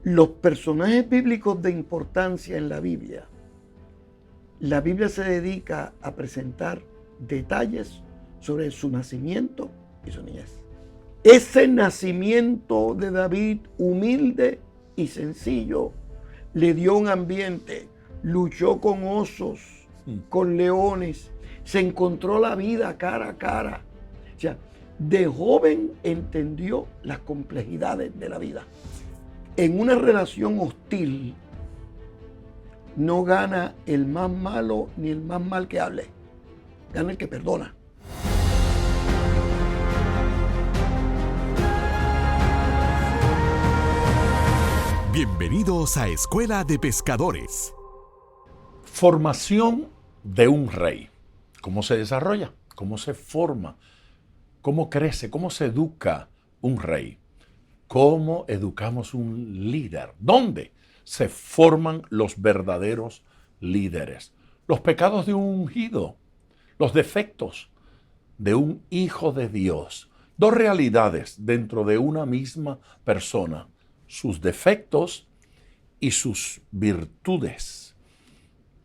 Los personajes bíblicos de importancia en la Biblia se dedica a presentar detalles sobre su nacimiento y su niñez. Ese nacimiento de David, humilde y sencillo, le dio un ambiente, luchó con osos, con leones, se encontró la vida cara a cara. O sea, de joven entendió las complejidades de la vida. En una relación hostil no gana el más malo ni el más mal que hable, gana el que perdona. Bienvenidos a Escuela de Pescadores. Formación de un rey. ¿Cómo se desarrolla? ¿Cómo se forma? ¿Cómo crece? ¿Cómo se educa un rey? ¿Cómo educamos un líder? ¿Dónde se forman los verdaderos líderes? Los pecados de un ungido, los defectos de un hijo de Dios. Dos realidades dentro de una misma persona. Sus defectos y sus virtudes.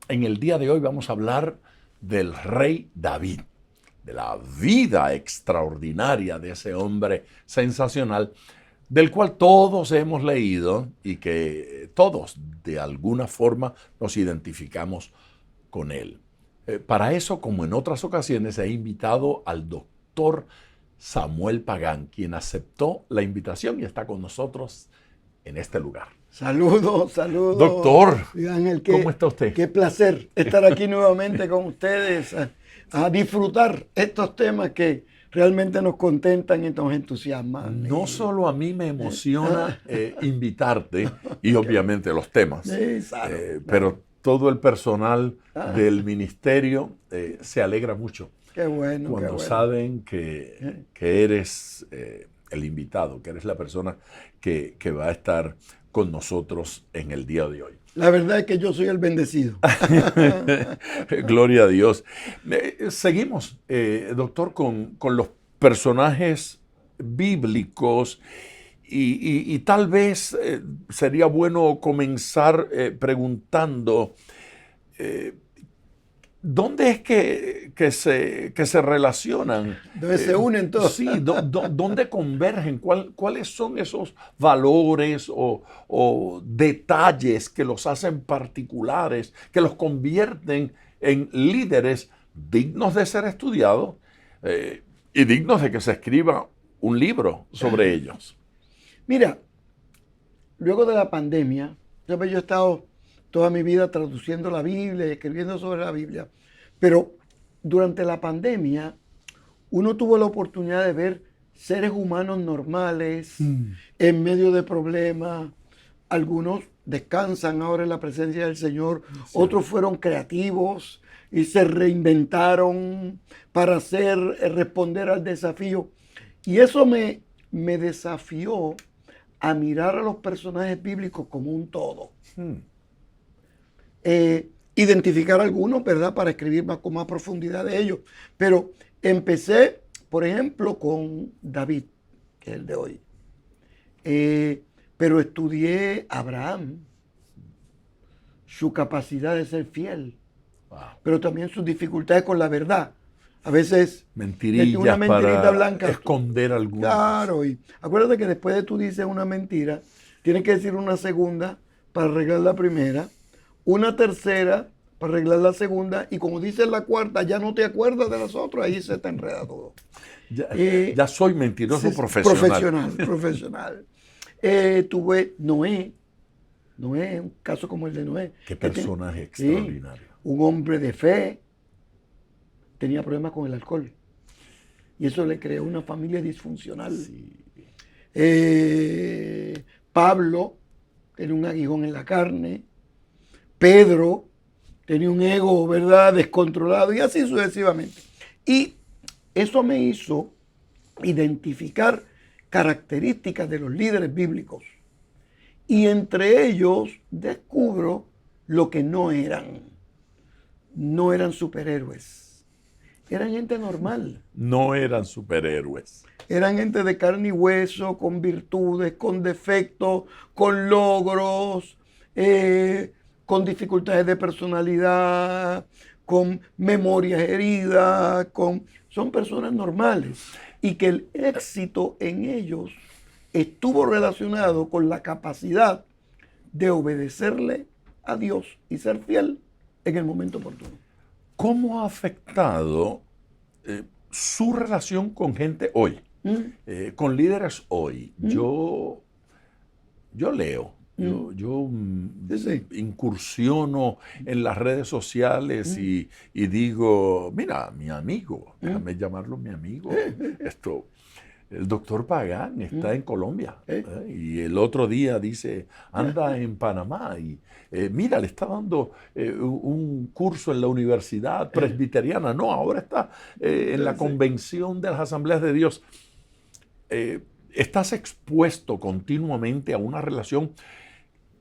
En el día de hoy vamos a hablar del rey David, de la vida extraordinaria de ese hombre sensacional, del cual todos hemos leído y que todos de alguna forma nos identificamos con él. Para eso, como en otras ocasiones, he invitado al doctor Samuel Pagán, quien aceptó la invitación y está con nosotros en este lugar. Saludos. Doctor, Ángel, ¿cómo está usted? Qué placer estar aquí nuevamente con ustedes a disfrutar estos temas que realmente nos contentan y nos entusiasman. No solo a mí me emociona invitarte y obviamente los temas, pero todo el personal del ministerio se alegra mucho. Qué bueno. Cuando saben que eres el invitado, que eres la persona que va a estar con nosotros en el día de hoy. La verdad es que yo soy el bendecido. Gloria a Dios. Seguimos, doctor, con los personajes bíblicos y tal vez sería bueno comenzar preguntando ¿dónde es que se relacionan? ¿Dónde se unen todos? Sí, ¿dónde convergen? ¿Cuáles son esos valores o detalles que los hacen particulares, que los convierten en líderes dignos de ser estudiados y dignos de que se escriba un libro sobre ellos? Mira, luego de la pandemia, yo he estado toda mi vida traduciendo la Biblia y escribiendo sobre la Biblia. Pero durante la pandemia, uno tuvo la oportunidad de ver seres humanos normales en medio de problemas. Algunos descansan ahora en la presencia del Señor. Sí. Otros fueron creativos y se reinventaron para responder al desafío. Y eso me desafió a mirar a los personajes bíblicos como un todo. Identificar algunos, ¿verdad? Para escribir con más profundidad de ellos. Pero empecé, por ejemplo, con David, que es el de hoy. Pero estudié a Abraham, su capacidad de ser fiel, pero también sus dificultades con la verdad. A veces Mentirillas una mentirita para blanca, esconder algunos. Claro, y acuérdate que después de tú dices una mentira, tienes que decir una segunda para arreglar la primera, una tercera para arreglar la segunda, y como dices la cuarta, ya no te acuerdas de las otras, ahí se te enreda todo. Ya soy mentiroso profesional. Profesional. Tuve Noé, un caso como el de Noé. Qué personaje extraordinario. Un hombre de fe, tenía problemas con el alcohol, y eso le creó una familia disfuncional. Sí. Pablo tenía un aguijón en la carne. Pedro tenía un ego, ¿verdad?, descontrolado, y así sucesivamente. Y eso me hizo identificar características de los líderes bíblicos. Y entre ellos descubro lo que no eran. No eran superhéroes. eran gente normal. No eran superhéroes. Eran gente de carne y hueso, con virtudes, con defectos, con logros, con dificultades de personalidad, con memorias heridas, son personas normales. Y que el éxito en ellos estuvo relacionado con la capacidad de obedecerle a Dios y ser fiel en el momento oportuno. ¿Cómo ha afectado su relación con gente hoy? Con líderes hoy. Yo leo, yo Sí. incursiono en las redes sociales y digo, mira, mi amigo, déjame llamarlo mi amigo, el doctor Pagán está en Colombia, y el otro día dice, anda en Panamá y mira, le está dando un curso en la universidad presbiteriana. No, ahora está en la convención de las Asambleas de Dios. Estás expuesto continuamente a una relación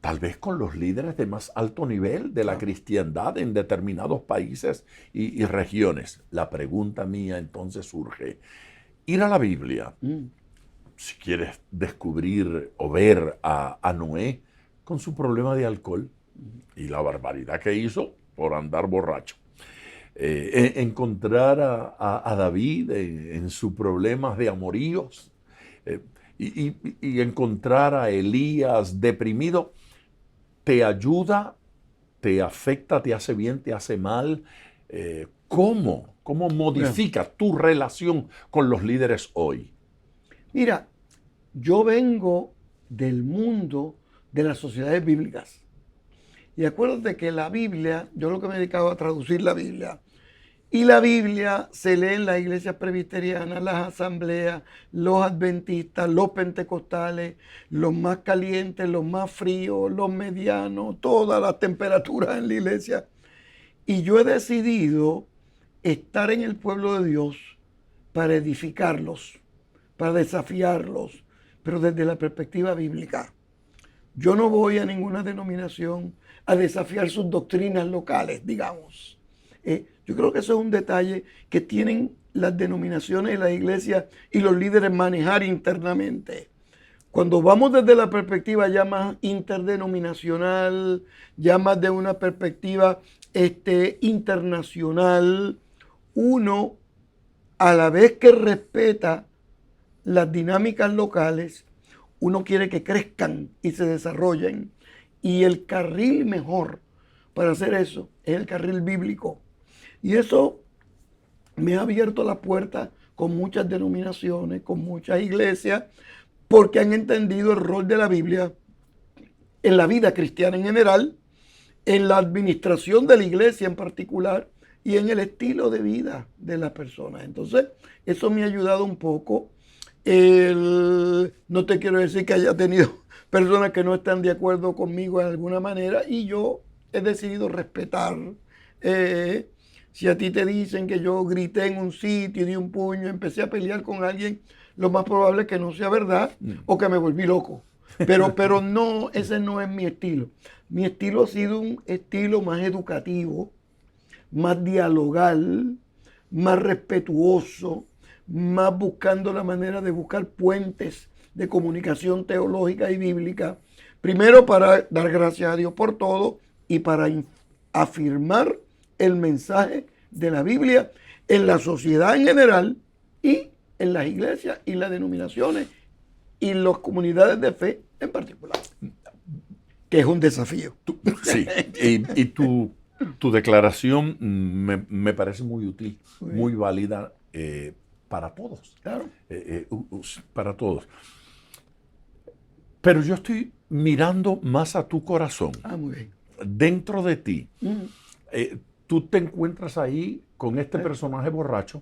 tal vez con los líderes de más alto nivel de la cristiandad en determinados países y regiones. La pregunta mía entonces surge, ir a la Biblia, si quieres descubrir o ver a Noé con su problema de alcohol y la barbaridad que hizo por andar borracho. Encontrar a David en sus problemas de amoríos, y encontrar a Elías deprimido, ¿te ayuda, te afecta, te hace bien, te hace mal? ¿Cómo modifica tu relación con los líderes hoy? Mira, yo vengo del mundo de las sociedades bíblicas. Y acuérdate que la Biblia, yo lo que me he dedicado a traducir la Biblia, y la Biblia se lee en las iglesias presbiterianas, las asambleas, los adventistas, los pentecostales, los más calientes, los más fríos, los medianos, todas las temperaturas en la iglesia. Y yo he decidido estar en el pueblo de Dios para edificarlos, para desafiarlos, pero desde la perspectiva bíblica. Yo no voy a ninguna denominación a desafiar sus doctrinas locales, digamos. Yo creo que eso es un detalle que tienen las denominaciones y las iglesias y los líderes manejar internamente. Cuando vamos desde la perspectiva ya más interdenominacional, ya más de una perspectiva internacional, uno, a la vez que respeta las dinámicas locales, uno quiere que crezcan y se desarrollen. Y el carril mejor para hacer eso es el carril bíblico. Y eso me ha abierto la puerta con muchas denominaciones, con muchas iglesias, porque han entendido el rol de la Biblia en la vida cristiana en general, en la administración de la iglesia en particular y en el estilo de vida de las personas. Entonces, eso me ha ayudado un poco. No te quiero decir que haya tenido personas que no están de acuerdo conmigo en alguna manera, y yo he decidido respetar. Si a ti te dicen que yo grité en un sitio y di un puño, empecé a pelear con alguien, lo más probable es que no sea verdad o que me volví loco. Pero no, ese no es mi estilo. Mi estilo ha sido un estilo más educativo, más dialogal, más respetuoso, más buscando la manera de buscar puentes de comunicación teológica y bíblica. Primero para dar gracias a Dios por todo y para afirmar el mensaje de la Biblia en la sociedad en general y en las iglesias y las denominaciones y las comunidades de fe en particular, que es un desafío. Sí, y tu declaración me parece muy útil, muy válida para todos. Claro. Para todos. Pero yo estoy mirando más a tu corazón. Muy bien. Dentro de ti. Tú te encuentras ahí con este personaje borracho,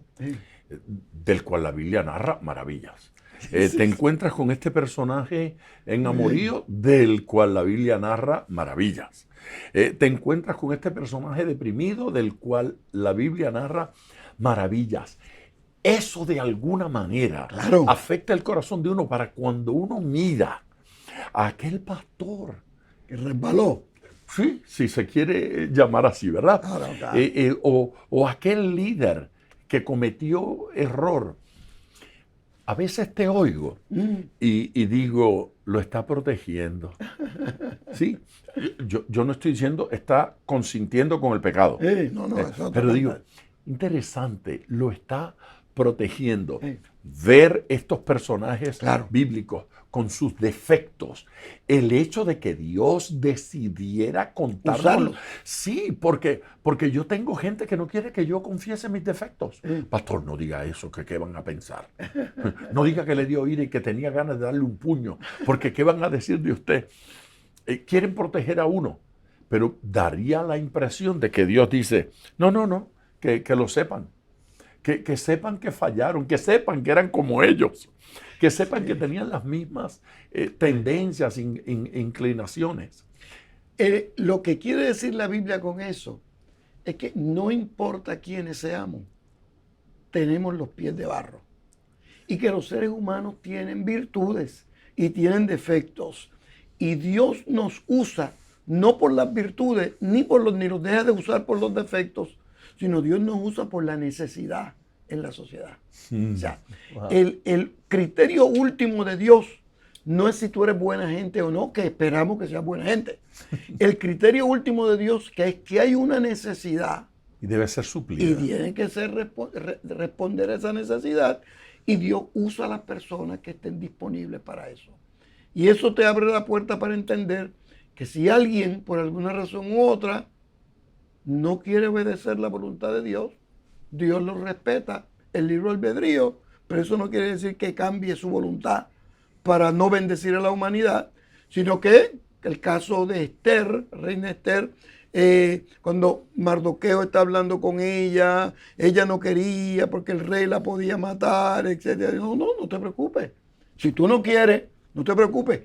del cual la Biblia narra maravillas. Te encuentras con este personaje en amorío, del cual la Biblia narra maravillas. Te encuentras con este personaje deprimido, del cual la Biblia narra maravillas. Eso de alguna manera afecta el corazón de uno para cuando uno mira a aquel pastor que resbaló. Sí, si se quiere llamar así, ¿verdad? O aquel líder que cometió error. A veces te oigo y digo, lo está protegiendo. Sí, yo no estoy diciendo está consintiendo con el pecado. Pero digo, interesante, lo está protegiendo. Ver estos personajes bíblicos con sus defectos. El hecho de que Dios decidiera contarlos. Sí, porque yo tengo gente que no quiere que yo confiese mis defectos. Pastor, no diga eso, que qué van a pensar. No diga que le dio ira y que tenía ganas de darle un puño, porque qué van a decir de usted. Quieren proteger a uno, pero daría la impresión de que Dios dice, no, que lo sepan. Que sepan que fallaron, que sepan que eran como ellos, que sepan que tenían las mismas tendencias, inclinaciones. Lo que quiere decir la Biblia con eso es que no importa quiénes seamos, tenemos los pies de barro. Y que los seres humanos tienen virtudes y tienen defectos. Y Dios nos usa no por las virtudes, ni nos deja de usar por los defectos, sino Dios nos usa por la necesidad en la sociedad. O sea, el criterio último de Dios no es si tú eres buena gente o no, que esperamos que seas buena gente. El criterio último de Dios que es que hay una necesidad. Y debe ser suplida. Y tiene que ser responder a esa necesidad. Y Dios usa a las personas que estén disponibles para eso. Y eso te abre la puerta para entender que si alguien, por alguna razón u otra, no quiere obedecer la voluntad de Dios, Dios lo respeta, el libre albedrío, pero eso no quiere decir que cambie su voluntad para no bendecir a la humanidad, sino que el caso de Esther, reina Esther, cuando Mardoqueo está hablando con ella no quería porque el rey la podía matar, etc. No te preocupes. Si tú no quieres, no te preocupes.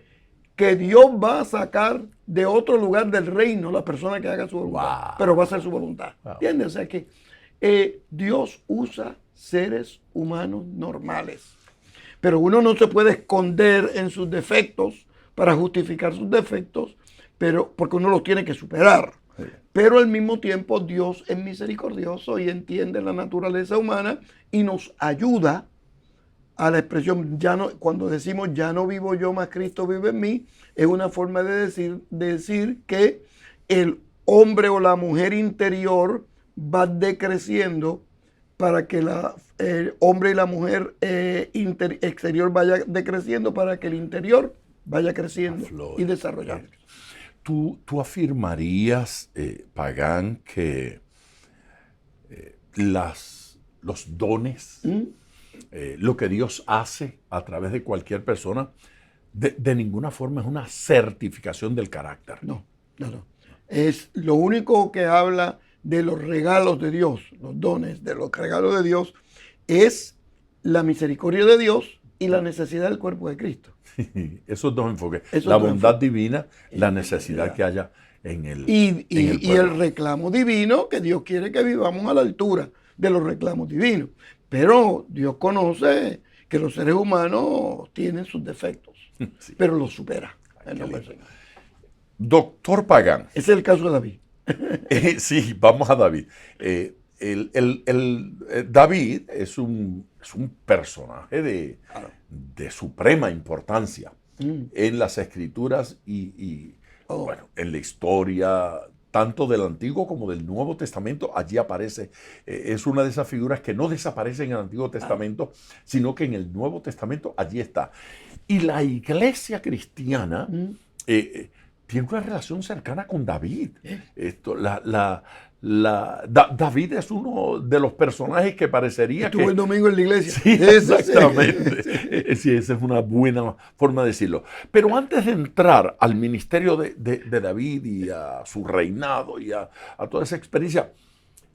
Que Dios va a sacar de otro lugar del reino la persona que haga su voluntad. Pero va a ser su voluntad. ¿Entiendes? O sea que Dios usa seres humanos normales. Pero uno no se puede esconder en sus defectos para justificar sus defectos, porque uno los tiene que superar. Sí. Pero al mismo tiempo Dios es misericordioso y entiende la naturaleza humana y nos ayuda a la expresión, cuando decimos ya no vivo yo, más Cristo vive en mí, es una forma de decir que el hombre o la mujer interior va decreciendo para que el hombre y la mujer exterior vaya decreciendo para que el interior vaya creciendo y desarrollando. ¿Tú afirmarías, Pagán, que los dones, lo que Dios hace a través de cualquier persona, de ninguna forma es una certificación del carácter? No. Es lo único que habla de los regalos de Dios, los dones de los regalos de Dios, es la misericordia de Dios y la necesidad del cuerpo de Cristo. Esos dos enfoques. La bondad divina, la necesidad que haya en el y el reclamo divino, que Dios quiere que vivamos a la altura de los reclamos divinos. Pero Dios conoce que los seres humanos tienen sus defectos, pero los supera. Doctor Pagán. Ese es el caso de David. Sí, vamos a David. David es un personaje de suprema importancia en las escrituras y bueno, en la historia tanto del Antiguo como del Nuevo Testamento. Allí aparece, es una de esas figuras que no desaparecen en el Antiguo Testamento, sino que en el Nuevo Testamento allí está. Y la iglesia cristiana tiene una relación cercana con David. David es uno de los personajes que parecería Estuvo el domingo en la iglesia. Sí, exactamente. Sí, esa es una buena forma de decirlo. Pero antes de entrar al ministerio de David y a su reinado y a toda esa experiencia,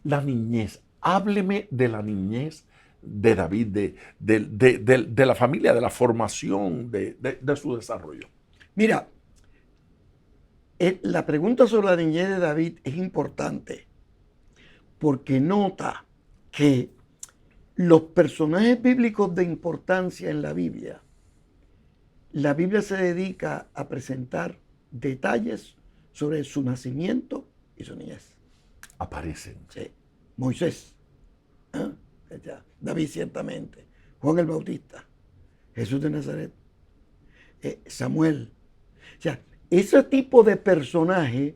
la niñez. Hábleme de la niñez de David, de la familia, de la formación, de su desarrollo. Mira, la pregunta sobre la niñez de David es importante porque nota que los personajes bíblicos de importancia en la Biblia se dedica a presentar detalles sobre su nacimiento y su niñez. Aparecen. Sí. Moisés. Ya, David ciertamente, Juan el Bautista, Jesús de Nazaret, Samuel. O sea, ese tipo de personaje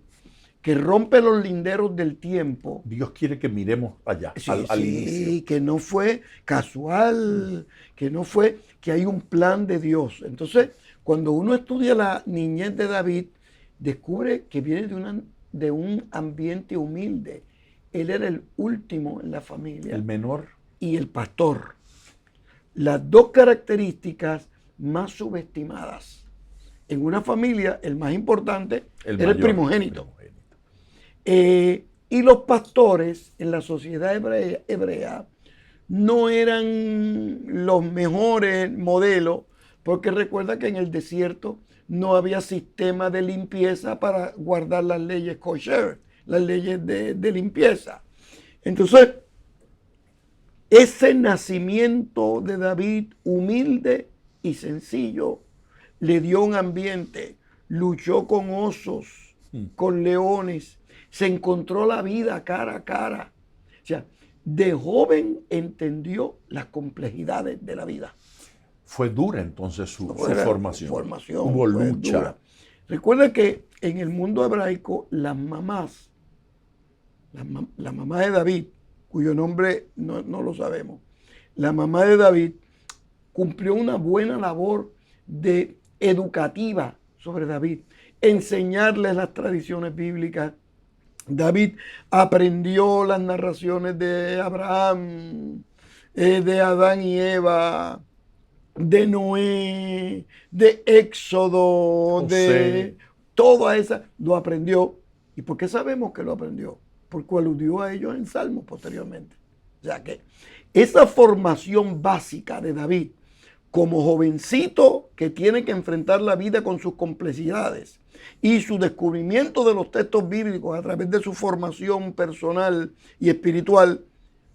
que rompe los linderos del tiempo. Dios quiere que miremos allá, Sí, al sí, inicio. que no fue casual, que no fue, que hay un plan de Dios. Entonces, cuando uno estudia la niñez de David, descubre que viene de un ambiente humilde. Él era el último en la familia. El menor. Y el pastor. Las dos características más subestimadas. En una familia, el más importante era el primogénito. Y los pastores en la sociedad hebrea no eran los mejores modelos, porque recuerda que en el desierto no había sistema de limpieza para guardar las leyes kosher, las leyes de limpieza. Entonces, ese nacimiento de David, humilde y sencillo, le dio un ambiente, luchó con osos, con leones, se encontró la vida cara a cara. O sea, de joven entendió las complejidades de la vida. Fue dura entonces su formación. Hubo lucha. Dura. Recuerda que en el mundo hebraico las mamás, la mamá de David, cuyo nombre no lo sabemos, la mamá de David cumplió una buena labor educativa sobre David, enseñarles las tradiciones bíblicas. David aprendió las narraciones de Abraham, de Adán y Eva, de Noé, de Éxodo, José. de toda esa, lo aprendió. ¿Y por qué sabemos que lo aprendió? Porque aludió a ellos en Salmos posteriormente. O sea que esa formación básica de David, como jovencito que tiene que enfrentar la vida con sus complejidades y su descubrimiento de los textos bíblicos a través de su formación personal y espiritual,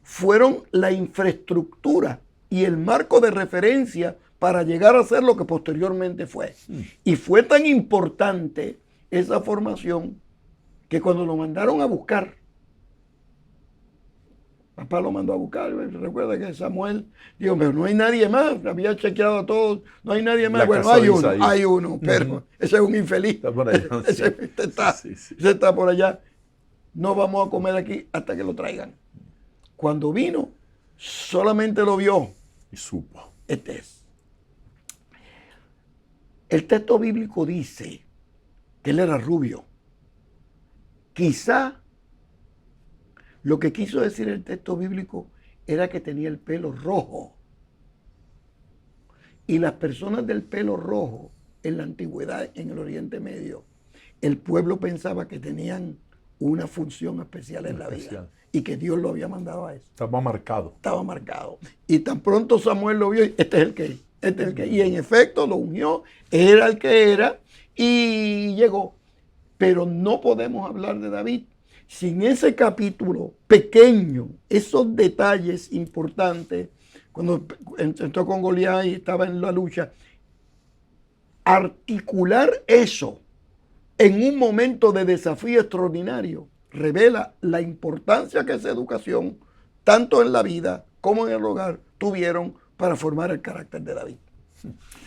fueron la infraestructura y el marco de referencia para llegar a ser lo que posteriormente fue. Y fue tan importante esa formación que cuando lo mandaron a buscar, papá lo mandó a buscar. Recuerda que Samuel dijo, pero no hay nadie más. Había chequeado a todos. No hay nadie más. Bueno, hay uno, pero ese es un infeliz. Está por allá. Ese está por allá. No vamos a comer aquí hasta que lo traigan. Cuando vino, solamente lo vio. Y supo. Este es. El texto bíblico dice que él era rubio. Quizá lo que quiso decir el texto bíblico era que tenía el pelo rojo. Y las personas del pelo rojo en la antigüedad, en el Oriente Medio, el pueblo pensaba que tenían una función especial en la vida y que Dios lo había mandado a eso. Estaba marcado. Estaba marcado. Y tan pronto Samuel lo vio y este es el que. Y en efecto lo ungió, era el que era y llegó. Pero no podemos hablar de David sin ese capítulo pequeño, esos detalles importantes, cuando entró con Goliat y estaba en la lucha, articular eso en un momento de desafío extraordinario revela la importancia que esa educación, tanto en la vida como en el hogar, tuvieron para formar el carácter de David.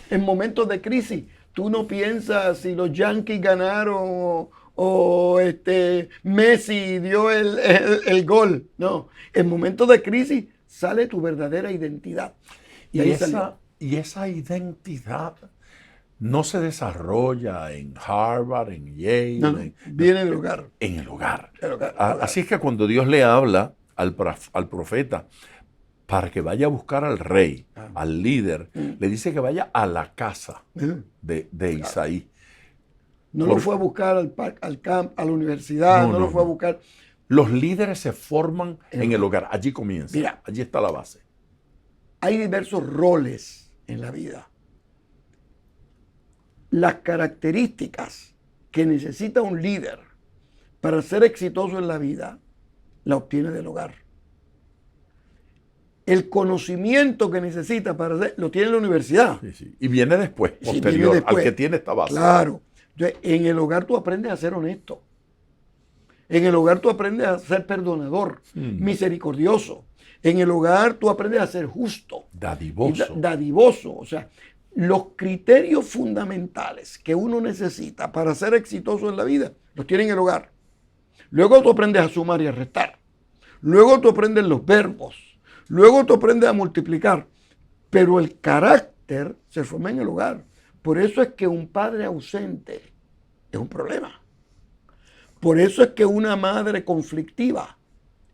En momentos de crisis, tú no piensas si los Yankees ganaron o Messi dio el gol. No, en momentos de crisis sale tu verdadera identidad. Y esa identidad no se desarrolla en Harvard, en Yale. No, viene del hogar. En el hogar. Así es que cuando Dios le habla al profeta para que vaya a buscar al rey, al líder, le dice que vaya a la casa de Isaí. No lo fue a buscar al camp, a la universidad, no lo fue a buscar. Los líderes se forman en el hogar. Allí comienza. Mira, allí está la base. Hay diversos roles en la vida. Las características que necesita un líder para ser exitoso en la vida, la obtiene del hogar. El conocimiento que necesita para hacer, lo tiene en la universidad. Sí. Y viene después, posterior, al que tiene esta base. Claro. Entonces, en el hogar tú aprendes a ser honesto. En el hogar tú aprendes a ser perdonador, misericordioso. En el hogar tú aprendes a ser justo. Dadivoso. Dadivoso. O sea, los criterios fundamentales que uno necesita para ser exitoso en la vida los tiene en el hogar. Luego tú aprendes a sumar y a restar. Luego tú aprendes los verbos. Luego tú aprendes a multiplicar. Pero el carácter se forma en el hogar. Por eso es que un padre ausente es un problema. Por eso es que una madre conflictiva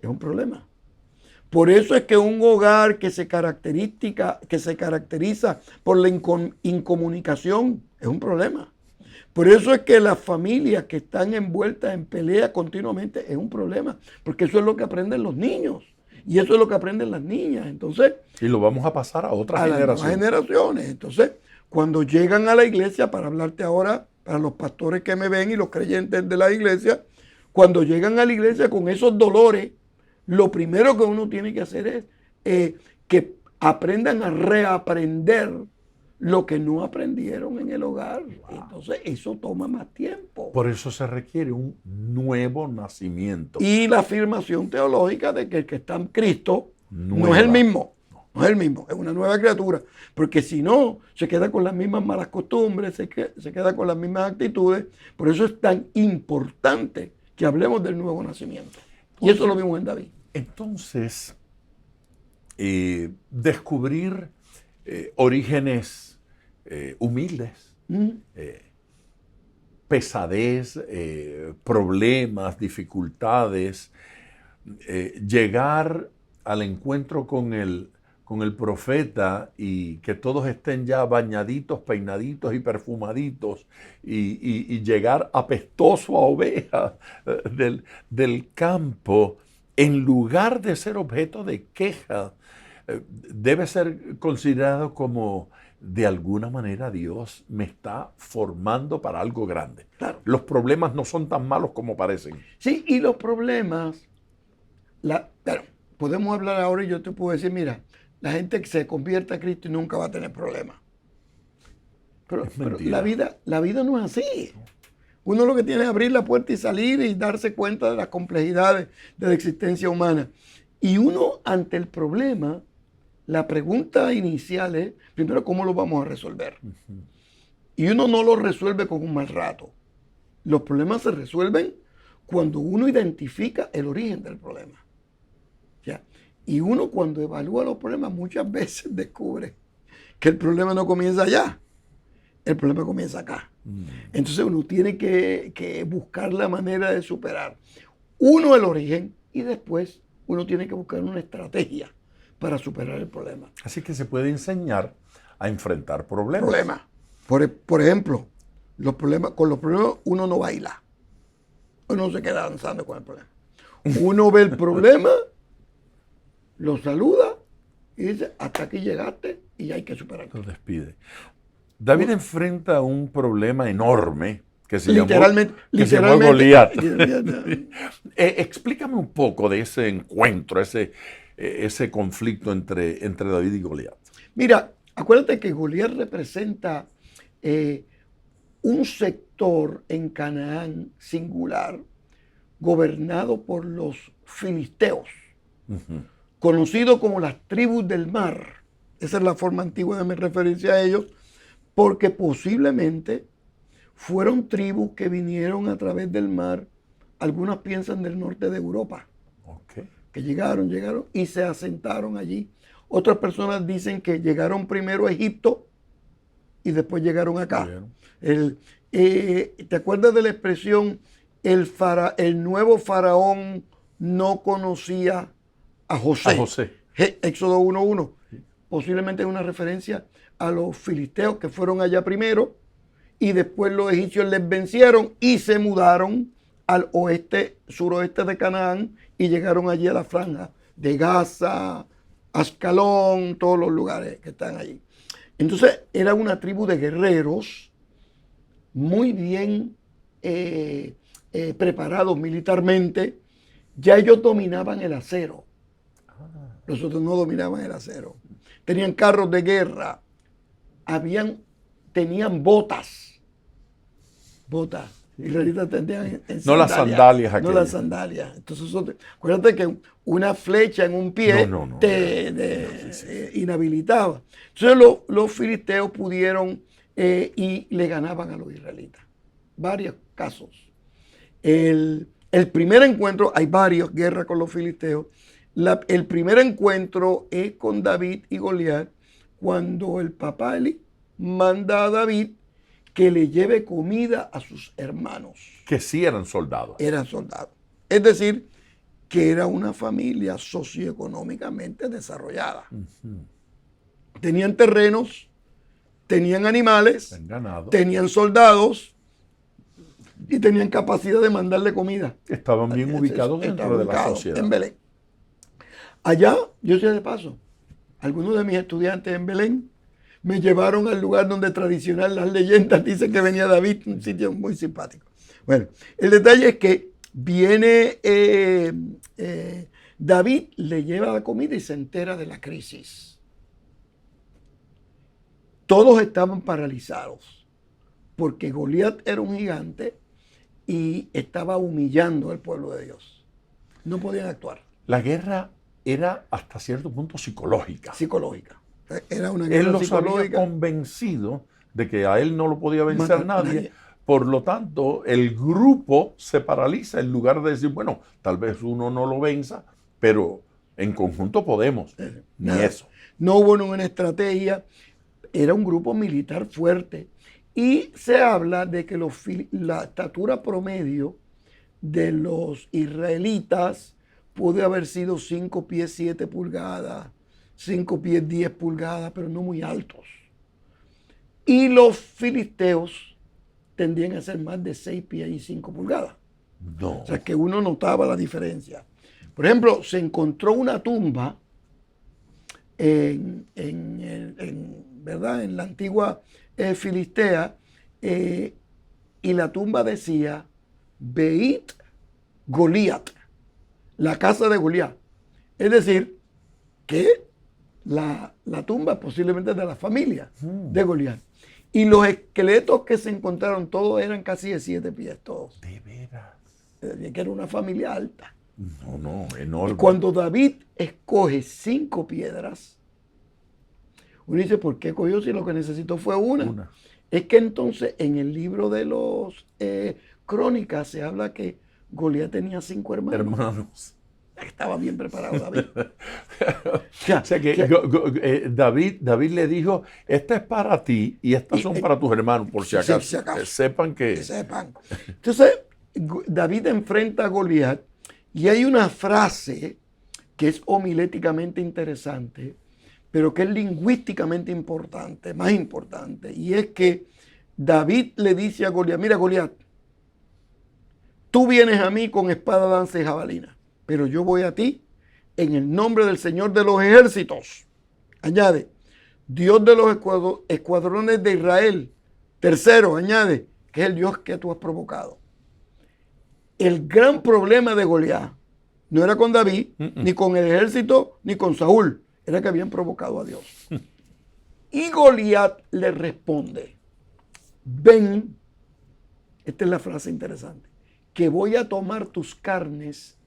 es un problema. Por eso es que un hogar que se caracteriza por la incomunicación es un problema. Por eso es que las familias que están envueltas en pelea continuamente es un problema. Porque eso es lo que aprenden los niños. Y eso es lo que aprenden las niñas. Entonces, y lo vamos a pasar a otras generaciones. Las generaciones. Entonces, cuando llegan a la iglesia, para hablarte ahora, para los pastores que me ven y los creyentes de la iglesia, cuando llegan a la iglesia con esos dolores, lo primero que uno tiene que hacer es que aprendan a reaprender lo que no aprendieron en el hogar. Entonces, eso toma más tiempo. Por eso se requiere un nuevo nacimiento. Y la afirmación teológica de que el que está en Cristo no es el mismo. No es el mismo, es una nueva criatura. Porque si no, se queda con las mismas malas costumbres, se queda con las mismas actitudes. Por eso es tan importante que hablemos del nuevo nacimiento. Y eso lo vimos en David. Entonces, descubrir orígenes humildes, pesadez, problemas, dificultades, llegar al encuentro con el profeta y que todos estén ya bañaditos, peinaditos y perfumaditos y llegar apestoso a oveja del campo, en lugar de ser objeto de queja, debe ser considerado como, de alguna manera, Dios me está formando para algo grande. Claro. Los problemas no son tan malos como parecen. Sí, y los problemas, claro, podemos hablar ahora y yo te puedo decir, mira, la gente que se convierte a Cristo y nunca va a tener problemas. Pero la vida no es así. Uno lo que tiene es abrir la puerta y salir y darse cuenta de las complejidades de la existencia humana. Y uno, ante el problema, la pregunta inicial es, primero, ¿cómo lo vamos a resolver? Y uno no lo resuelve con un mal rato. Los problemas se resuelven cuando uno identifica el origen del problema. ¿Ya? Y uno, cuando evalúa los problemas, muchas veces descubre que el problema no comienza allá. El problema comienza acá. Entonces uno tiene que buscar la manera de superar. Uno, el origen, y después uno tiene que buscar una estrategia para superar el problema. Así que se puede enseñar a enfrentar problemas. Por ejemplo, con los problemas uno no baila. Uno se queda danzando con el problema. Uno ve el problema, lo saluda y dice, hasta aquí llegaste y hay que superarlo. Lo despide. David enfrenta un problema enorme que se llamó Goliat. Explícame un poco de ese encuentro, ese conflicto entre David y Goliat. Mira, acuérdate que Goliat representa un sector en Canaán singular gobernado por los filisteos, conocido como las tribus del mar. Esa es la forma antigua de mi referencia a ellos, porque posiblemente fueron tribus que vinieron a través del mar, algunas piensan del norte de Europa, que llegaron y se asentaron allí. Otras personas dicen que llegaron primero a Egipto y después llegaron acá. ¿Te acuerdas de la expresión, el nuevo faraón no conocía a José? Éxodo 1:1. Posiblemente es una referencia a los filisteos que fueron allá primero y después los egipcios les vencieron y se mudaron al suroeste de Canaán y llegaron allí a la franja de Gaza, Ascalón, todos los lugares que están allí. Entonces era una tribu de guerreros muy bien preparados militarmente. Ya ellos dominaban el acero. Los otros no dominaban el acero. Tenían carros de guerra. Tenían botas. israelitas tendían en No las sandalias no aquellas. las sandalias. Entonces, acuérdate que una flecha en un pie No. te inhabilitaba. Entonces los filisteos pudieron y le ganaban a los israelitas. Varios casos. El primer encuentro, hay varias guerras con los filisteos. El primer encuentro es con David y Goliat, cuando el papá Eli manda a David que le lleve comida a sus hermanos. Que sí eran soldados. Eran soldados. Es decir, que era una familia socioeconómicamente desarrollada. Tenían terrenos, tenían animales, Han ganado. tenían soldados y tenían capacidad de mandarle comida. Estaban bien ubicados dentro Estaba de la ubicado sociedad. en Belén. Allá, yo sé de paso, algunos de mis estudiantes en Belén me llevaron al lugar donde tradicional las leyendas dicen que venía David, un sitio muy simpático. Bueno, el detalle es que viene David, le lleva la comida y se entera de la crisis. Todos estaban paralizados porque Goliat era un gigante y estaba humillando al pueblo de Dios. No podían actuar. La guerra era hasta cierto punto psicológica. Psicológica. Era una Él guerra los había psicológica. convencido de que a él no lo podía vencer nadie. Nadie. Por lo tanto, el grupo se paraliza en lugar de decir, bueno, tal vez uno no lo venza, pero en conjunto podemos. Ni Nada. eso. No hubo ninguna estrategia. Era un grupo militar fuerte. Y se habla de que la estatura promedio de los israelitas puede haber sido 5 pies 7 pulgadas, 5 pies 10 pulgadas, pero no muy altos. Y los filisteos tendían a ser más de 6 pies y 5 pulgadas. No. O sea que uno notaba la diferencia. Por ejemplo, se encontró una tumba ¿verdad? En la antigua Filistea, y la tumba decía Beit Goliat, la casa de Goliat. Es decir, que la tumba posiblemente de la familia de Goliat. Y los esqueletos que se encontraron todos eran casi de 7 pies todos. De veras. Es decir, que era una familia alta. No, Y enorme. cuando David escoge 5 piedras, uno dice, ¿por qué cogió si lo que necesitó fue una? Es que entonces en el libro de los Crónicas se habla que Goliat tenía 5 hermanos. Hermanos. Estaba bien preparado David. O sea que David le dijo, esta es para ti y estas son para tus hermanos, por si Sí, acaso. si acaso. Que sepan que... Que sepan. Entonces, David enfrenta a Goliat y hay una frase que es homiléticamente interesante, pero que es lingüísticamente importante, más importante, y es que David le dice a Goliat, mira Goliat, tú vienes a mí con espada, lanza y jabalina, pero yo voy a ti en el nombre del Señor de los ejércitos. Añade, Dios de los escuadrones de Israel. Tercero, añade, que es el Dios que tú has provocado. El gran problema de Goliat no era con David, ni con el ejército, ni con Saúl. Era que habían provocado a Dios. Y Goliat le responde, ven, esta es la frase interesante, que voy a tomar tus carnes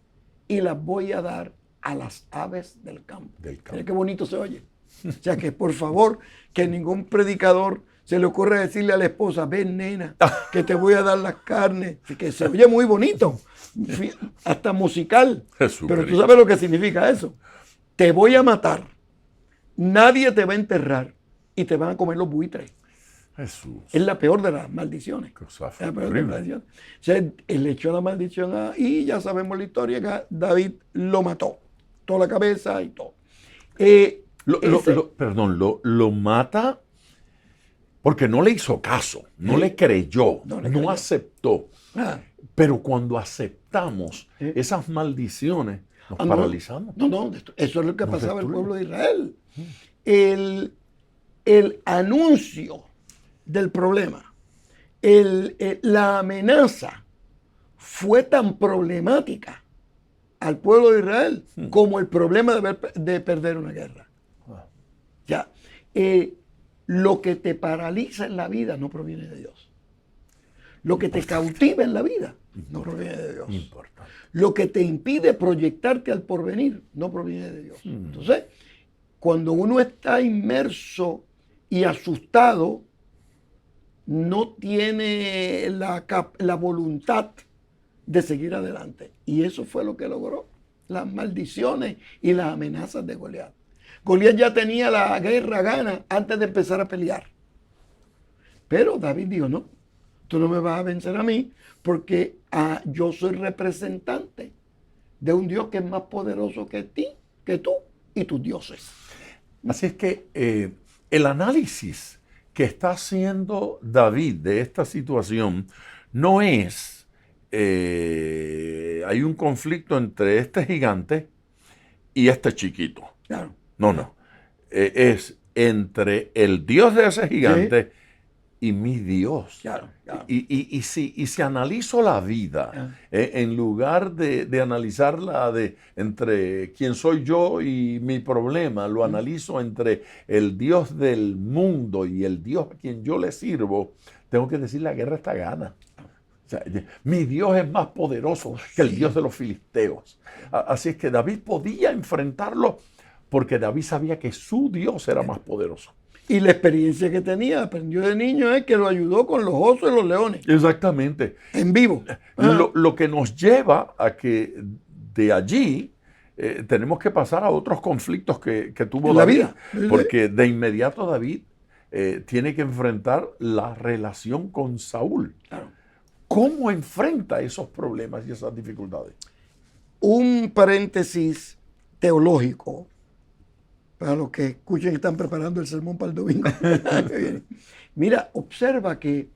y las voy a dar a las aves del campo. Mira qué bonito se oye. O sea que por favor, que ningún predicador se le ocurra decirle a la esposa, ven nena, que te voy a dar las carnes. Así que se oye muy bonito, hasta musical. Jesús, pero tú sabes lo que significa eso. Te voy a matar, nadie te va a enterrar y te van a comer los buitres. Jesús. Es la peor de las maldiciones. Cosa La peor de las maldiciones. O sea, él le echó la maldición y ya sabemos la historia que David lo mató. Toda la cabeza y todo. Lo mata porque no le hizo caso, no le creyó, no aceptó. Pero cuando aceptamos esas maldiciones, nos paralizamos. No, eso es lo que pasaba al pueblo de Israel. El anuncio del problema, la amenaza fue tan problemática al pueblo de Israel como el problema de perder una guerra. Ya, lo que te paraliza en la vida no proviene de Dios. Lo que te cautiva en la vida no proviene de Dios. Importante. Lo que te impide proyectarte al porvenir no proviene de Dios. Entonces, cuando uno está inmerso y asustado, no tiene la voluntad de seguir adelante. Y eso fue lo que logró. Las maldiciones y las amenazas de Goliat. Goliat ya tenía la guerra gana antes de empezar a pelear. Pero David dijo, no, tú no me vas a vencer a mí porque yo soy representante de un Dios que es más poderoso que tú y tus dioses. Así es que el análisis que está haciendo David de esta situación no es, hay un conflicto entre este gigante y este chiquito. Claro. No. Es entre el Dios de ese gigante y mi Dios. Claro. Y si analizo la vida, en lugar de analizarla entre quién soy yo y mi problema, lo analizo entre el Dios del mundo y el Dios a quien yo le sirvo, tengo que decir la guerra está gana. O sea, mi Dios es más poderoso que el Dios de los filisteos. Así es que David podía enfrentarlo porque David sabía que su Dios era más poderoso. Y la experiencia que tenía, aprendió de niño, es que lo ayudó con los osos y los leones. Exactamente. En vivo. Lo que nos lleva a que de allí tenemos que pasar a otros conflictos que tuvo David. Porque de inmediato David tiene que enfrentar la relación con Saúl. Claro. ¿Cómo enfrenta esos problemas y esas dificultades? Un paréntesis teológico para los que escuchen y están preparando el sermón para el domingo. Mira, observa que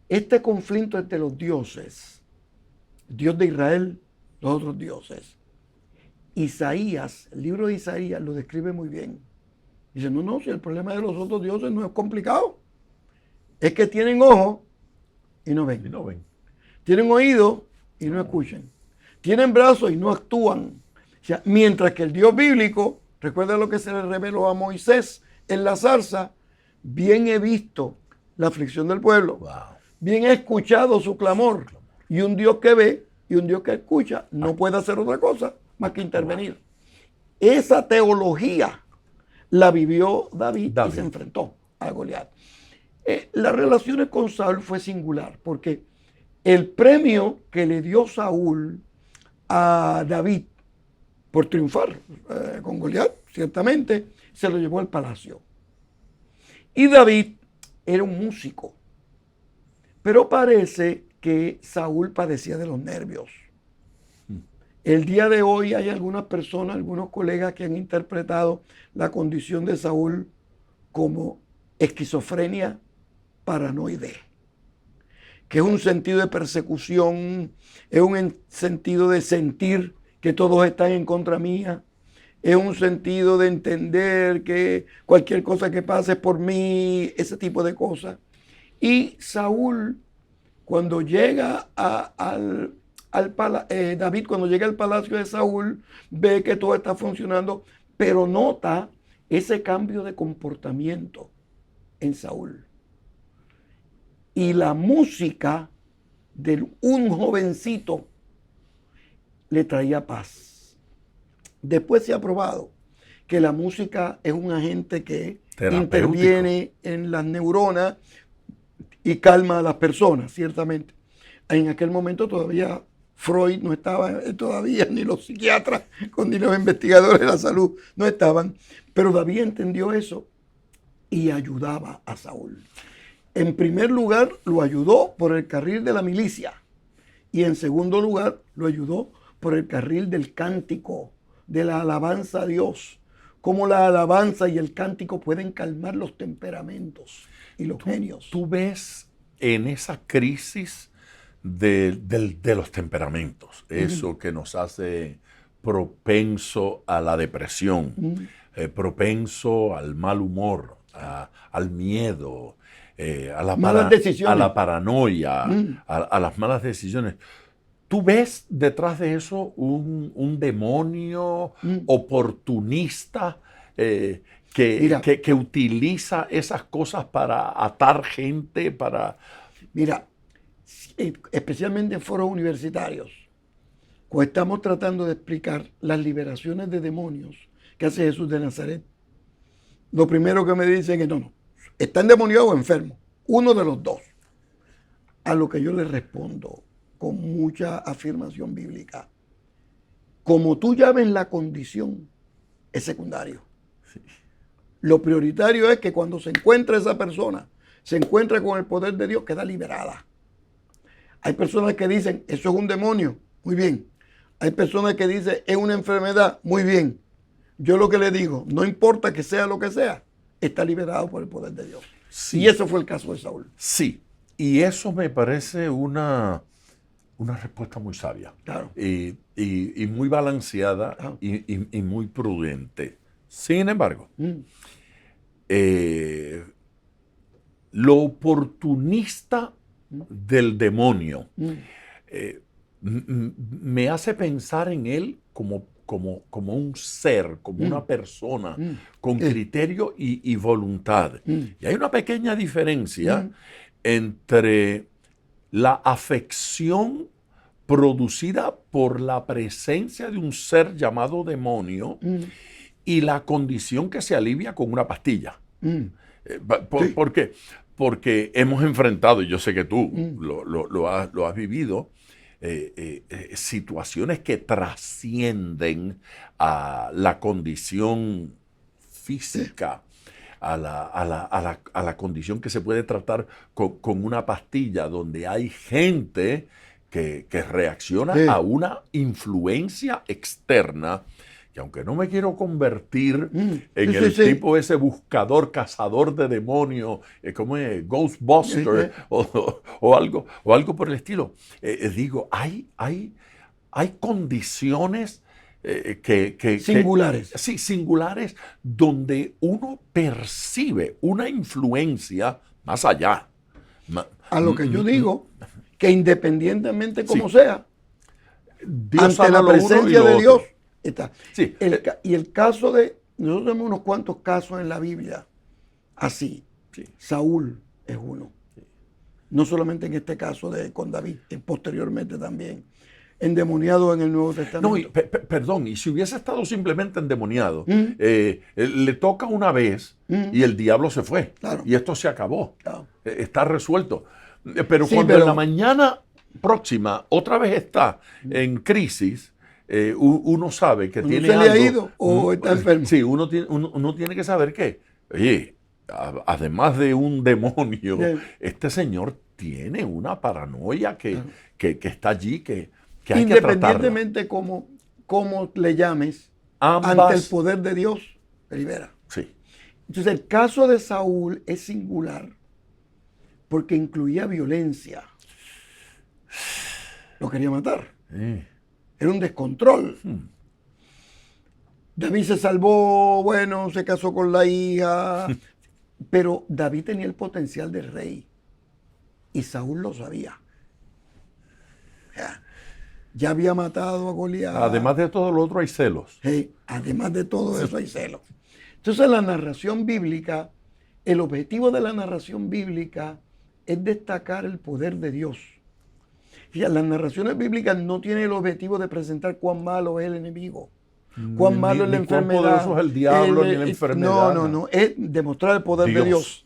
este conflicto entre los dioses, Dios de Israel, los otros dioses, Isaías, el libro de Isaías lo describe muy bien. Dice, no, si el problema de los otros dioses no es complicado. Es que tienen ojos y no ven. Tienen oídos y no escuchan. Tienen brazos y no actúan. O sea, mientras que el Dios bíblico, recuerda lo que se le reveló a Moisés en la zarza, bien he visto la aflicción del pueblo, bien he escuchado su clamor, y un Dios que ve y un Dios que escucha no puede hacer otra cosa más que intervenir. Esa teología la vivió David y se enfrentó a Goliat. Las relaciones con Saúl fue singular, porque el premio que le dio Saúl a David por triunfar con Goliat, ciertamente, se lo llevó al palacio. Y David era un músico, pero parece que Saúl padecía de los nervios. El día de hoy hay algunas personas, algunos colegas que han interpretado la condición de Saúl como esquizofrenia paranoide, que es un sentido de persecución, es un sentido de sentir que todos están en contra mía, es un sentido de entender que cualquier cosa que pase es por mí, ese tipo de cosas. Y Saúl, cuando llega David, cuando llega al palacio de Saúl, ve que todo está funcionando, pero nota ese cambio de comportamiento en Saúl. Y la música de un jovencito le traía paz. Después se ha probado que la música es un agente que interviene en las neuronas y calma a las personas, ciertamente. En aquel momento todavía Freud no estaba, todavía ni los psiquiatras ni los investigadores de la salud no estaban, pero David entendió eso y ayudaba a Saúl. En primer lugar, lo ayudó por el carril de la milicia y en segundo lugar, lo ayudó por el carril del cántico, de la alabanza a Dios. Cómo la alabanza y el cántico pueden calmar los temperamentos y los genios. Tú ves en esa crisis de los temperamentos, eso que nos hace propenso a la depresión, propenso al mal humor, al miedo, a la paranoia, a las malas decisiones. ¿Tú ves detrás de eso un demonio oportunista que utiliza esas cosas para atar gente, para... Mira, especialmente en foros universitarios, cuando estamos tratando de explicar las liberaciones de demonios que hace Jesús de Nazaret, lo primero que me dicen es, no, está endemoniado o enfermo, uno de los dos. A lo que yo les respondo con mucha afirmación bíblica, como tú llames la condición, es secundario. Sí. Lo prioritario es que cuando se encuentra esa persona, se encuentra con el poder de Dios, queda liberada. Hay personas que dicen, eso es un demonio, muy bien. Hay personas que dicen, es una enfermedad, muy bien. Yo lo que le digo, no importa que sea lo que sea, está liberado por el poder de Dios. Sí. Y eso fue el caso de Saúl. Sí, y eso me parece una respuesta muy sabia. Claro. Y muy balanceada, claro. y muy prudente. Sin embargo, lo oportunista del demonio me hace pensar en él como un ser, como una persona con criterio y voluntad. Y hay una pequeña diferencia entre la afección producida por la presencia de un ser llamado demonio y la condición que se alivia con una pastilla. ¿Por qué? Porque hemos enfrentado, y yo sé que tú lo has vivido, situaciones que trascienden a la condición física, a la condición que se puede tratar con una pastilla, donde hay gente que reacciona a una influencia externa, que aunque no me quiero convertir en el tipo ese buscador, cazador de demonios, como es Ghostbuster o algo por el estilo, digo, hay condiciones singulares. Sí, singulares, donde uno percibe una influencia más allá. A lo que yo digo, que independientemente como sea, Dios ante la presencia de Dios, está. Sí. Y el caso de, nosotros tenemos unos cuantos casos en la Biblia así. Sí. Saúl es uno. Sí. No solamente en este caso con David, posteriormente también endemoniado en el Nuevo Testamento. No, perdón, y si hubiese estado simplemente endemoniado, le toca una vez y el diablo se fue. Claro. Y esto se acabó. Claro. Está resuelto. Pero cuando en la mañana próxima otra vez está en crisis, uno sabe que tiene algo. ¿Se le ha ido o está enfermo? Sí, uno tiene que saber que, oye, además de un demonio, este señor tiene una paranoia que está allí, que hay que tratarla. Independientemente cómo le llames, ante el poder de Dios, te libera. Sí. Entonces el caso de Saúl es singular porque incluía violencia. Lo quería matar. Era un descontrol. David se salvó, bueno, se casó con la hija, pero David tenía el potencial de rey y Saúl lo sabía. Ya había matado a Goliat. Además de todo lo otro hay celos. Sí, además de todo eso hay celos. Entonces la narración bíblica, el objetivo de la narración bíblica es destacar el poder de Dios. Fíjate, las narraciones bíblicas no tienen el objetivo de presentar cuán malo es el enemigo, cuán malo es la enfermedad. Cuán poderoso es el diablo ni la enfermedad. No, es demostrar el poder de Dios.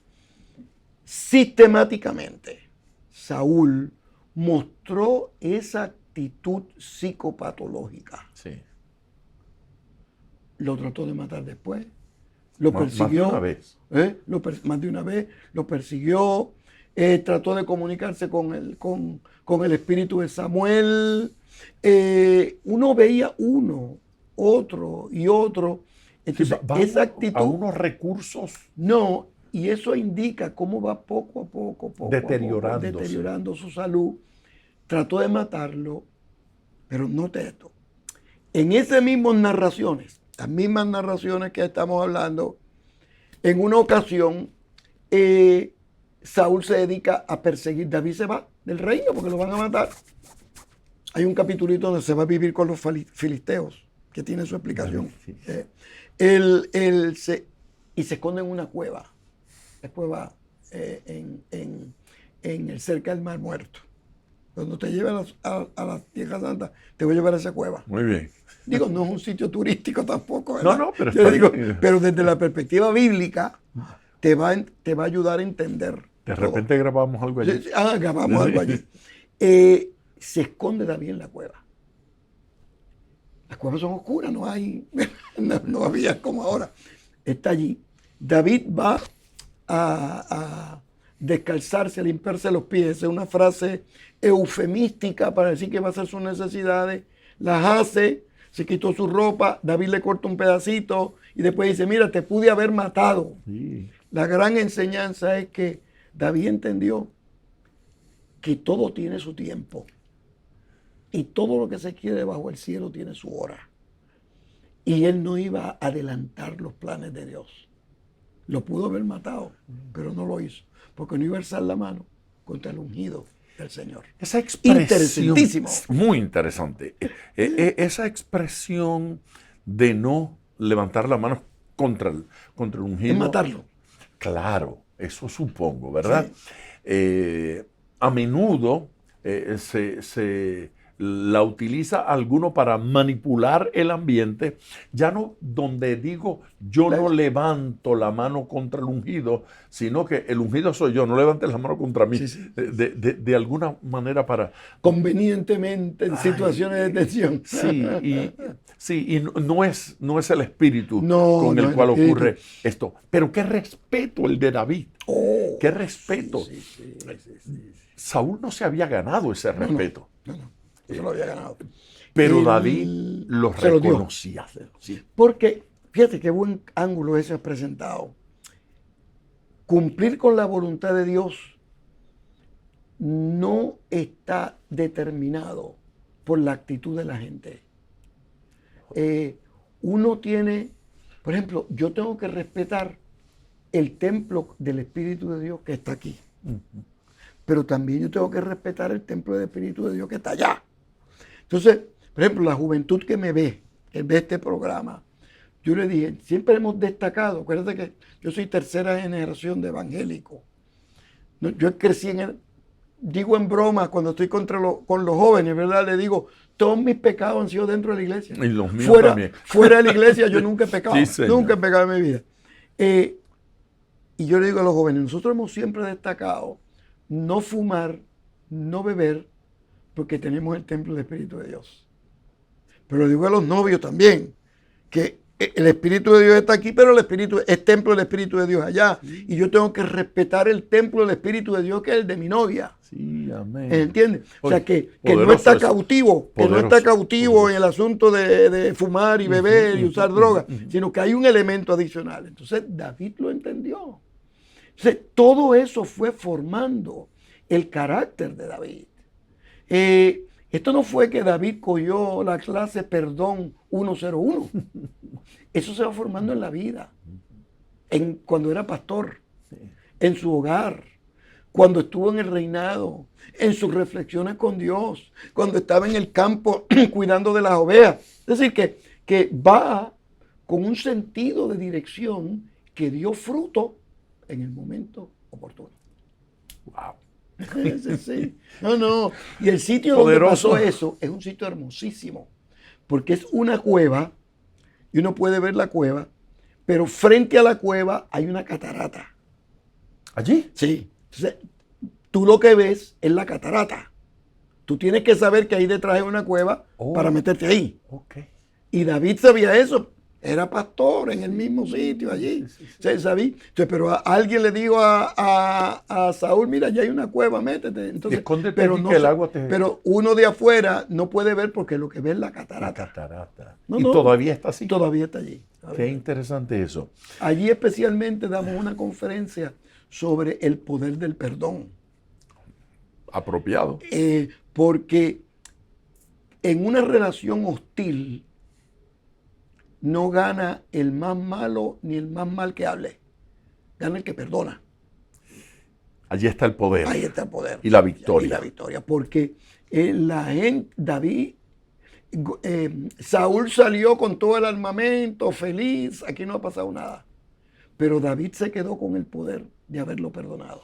Sistemáticamente, Saúl mostró esa actitud psicopatológica. Sí. Lo trató de matar después. Lo persiguió. Más de una vez. Más de una vez. Lo persiguió. Trató de comunicarse con el espíritu de Samuel. Uno veía otro y otro. Entonces, esa actitud. A unos recursos. No, y eso indica cómo va poco a poco deteriorando su salud. Trató de matarlo, pero note esto. En esas mismas narraciones, las mismas narraciones que estamos hablando, en una ocasión, Saúl se dedica a perseguir. David se va del reino porque lo van a matar. Hay un capitulito donde se va a vivir con los filisteos, que tiene su explicación. Sí. Y se esconde en una cueva. Después va cerca del Mar Muerto. Cuando te lleve a la Tierra Santa, te voy a llevar a esa cueva. Muy bien. Digo, no es un sitio turístico tampoco, No, ¿verdad? no, pero Yo está digo, bien. pero desde la perspectiva bíblica te va a ayudar a entender. De todo. repente grabamos algo allí. Grabamos algo allí. Se esconde David en la cueva. Las cuevas son oscuras, no hay, no había como ahora. Está allí. David va a descalzarse, a limpiarse los pies. Es una frase eufemística para decir que va a hacer sus necesidades. Las hace, se quitó su ropa, David le corta un pedacito y después dice, mira, te pude haber matado. Sí. La gran enseñanza es que David entendió que todo tiene su tiempo y todo lo que se quiere bajo el cielo tiene su hora. Y él no iba a adelantar los planes de Dios. Lo pudo haber matado, pero no lo hizo, porque no iba a alzar la mano contra el ungido del Señor. Esa expresión, Interesantísimo. muy interesante. Esa expresión de no levantar la mano contra el ungido. Es matarlo. Claro, eso supongo, ¿verdad? Sí. A menudo se la utiliza alguno para manipular el ambiente, ya no donde digo yo no levanto la mano contra el ungido, sino que el ungido soy yo, no levantes la mano contra mí, de alguna manera para... Convenientemente en situaciones de tensión. Sí, y no es el espíritu con el cual ocurre esto, pero qué respeto el de David, qué respeto. Sí. Saúl no se había ganado ese respeto. No. Eso lo había ganado. Pero David lo reconocía. Sí. Porque, fíjate qué buen ángulo ese has presentado. Cumplir con la voluntad de Dios no está determinado por la actitud de la gente. Uno tiene, por ejemplo, yo tengo que respetar el templo del Espíritu de Dios que está aquí. Pero también yo tengo que respetar el templo del Espíritu de Dios que está allá. Entonces, por ejemplo, la juventud que me ve, que ve este programa, yo le dije, siempre hemos destacado, acuérdate que yo soy tercera generación de evangélico. Yo crecí digo en broma, cuando estoy con los jóvenes, ¿verdad? Le digo, todos mis pecados han sido dentro de la iglesia. Y los míos también. Fuera de la iglesia yo nunca he pecado, Sí, nunca he pecado en mi vida. Y yo le digo a los jóvenes, nosotros hemos siempre destacado no fumar, no beber, porque tenemos el templo del Espíritu de Dios. Pero le digo a los novios también, que el Espíritu de Dios está aquí, pero el Espíritu es templo del Espíritu de Dios allá. Sí. Y yo tengo que respetar el templo del Espíritu de Dios, que es el de mi novia. Sí, amén. ¿Entiendes? O sea, que no está cautivo, que no está cautivo en el asunto de fumar y beber y usar drogas, sino que hay un elemento adicional. Entonces, David lo entendió. Entonces, todo eso fue formando el carácter de David. Esto no fue que David cogió la clase Perdón 101. Eso se va formando en la vida. Cuando era pastor, en su hogar, cuando estuvo en el reinado, en sus reflexiones con Dios, cuando estaba en el campo cuidando de las ovejas. Es decir, que va con un sentido de dirección que dio fruto en el momento oportuno. ¡Wow! Sí. No. Y el sitio donde pasó eso es un sitio hermosísimo, porque es una cueva y uno puede ver la cueva, pero frente a la cueva hay una catarata. ¿Allí? Sí. Entonces, tú lo que ves es la catarata. Tú tienes que saber que ahí detrás hay una cueva para meterte ahí. Okay. Y David sabía eso. Era pastor en el mismo sitio allí. Sí. ¿Sabía? Entonces, pero alguien le dijo a Saúl, mira, ya hay una cueva, métete. Entonces, escóndete pero, que el agua pero uno de afuera no puede ver porque lo que ve es la catarata. La catarata. ¿Y todavía está así? Todavía está allí. Qué interesante eso. Allí especialmente damos una conferencia sobre el poder del perdón. Apropiado. Porque en una relación hostil no gana el más malo ni el más mal que hable. Gana el que perdona. Allí está el poder. Ahí está el poder. Y la victoria. Y la victoria. Porque David, Saúl salió con todo el armamento, feliz. Aquí no ha pasado nada. Pero David se quedó con el poder de haberlo perdonado.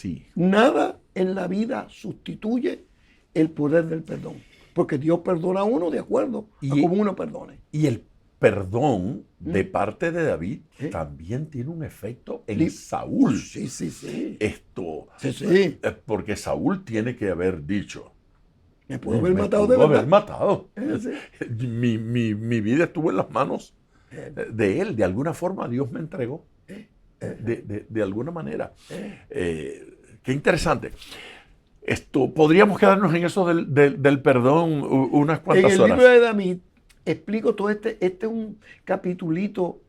Sí. Nada en la vida sustituye el poder del perdón. Porque Dios perdona a uno de acuerdo a como uno perdone. Y el perdón de parte de David ¿Sí? también tiene un efecto en Sí. Saúl. Sí, sí, sí. Esto, Sí. porque Saúl tiene que haber dicho, Me pudo haber me matado pudo de haber verdad. matado. Sí. Mi vida estuvo en las manos de él. De alguna forma Dios me entregó. De alguna manera. Qué interesante. Podríamos quedarnos en eso del perdón unas En cuantas el horas. libro de David explico todo este es un capitulito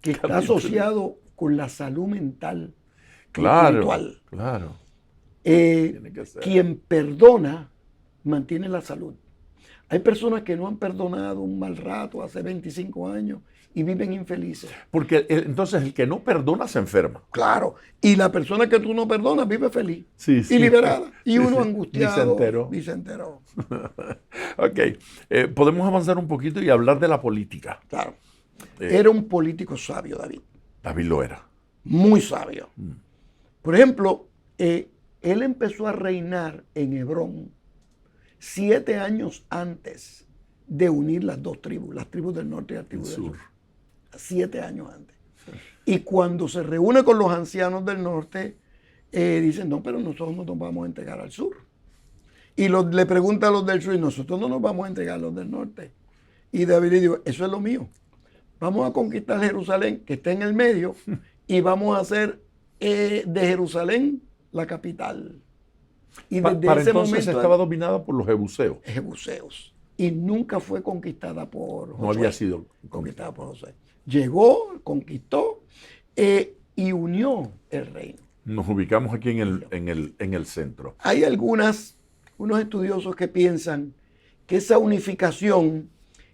que está asociado con la salud mental y Claro, espiritual. claro. Tiene que ser. Quien perdona mantiene la salud. Hay personas que no han perdonado un mal rato hace 25 años y viven infelices. Porque entonces el que no perdona se enferma. Claro. Y la persona que tú no perdonas vive feliz Sí, sí. y liberada. Y Sí, uno sí. angustiado. Ni se enteró. Ni se enteró. Ok. Podemos avanzar un poquito y hablar de la política. Claro. Era un político sabio, David. David lo era. Muy sabio. Por ejemplo, él empezó a reinar en Hebrón 7 años antes de unir las dos tribus, las tribus del norte y las tribus del sur. 7 años antes. Y cuando se reúne con los ancianos del norte, dicen, no, pero nosotros no nos vamos a entregar al sur. Y le pregunta a los del sur, y nosotros no nos vamos a entregar a los del norte. Y David le dijo, eso es lo mío. Vamos a conquistar Jerusalén, que está en el medio, y vamos a hacer de Jerusalén la capital. Y desde para ese entonces momento estaba dominada por los jebuseos. Jebuseos. Y nunca fue conquistada por Josué. No había sido conquistada por Josué. Llegó, conquistó y unió el reino. Nos ubicamos aquí en el centro. Hay unos estudiosos que piensan que esa unificación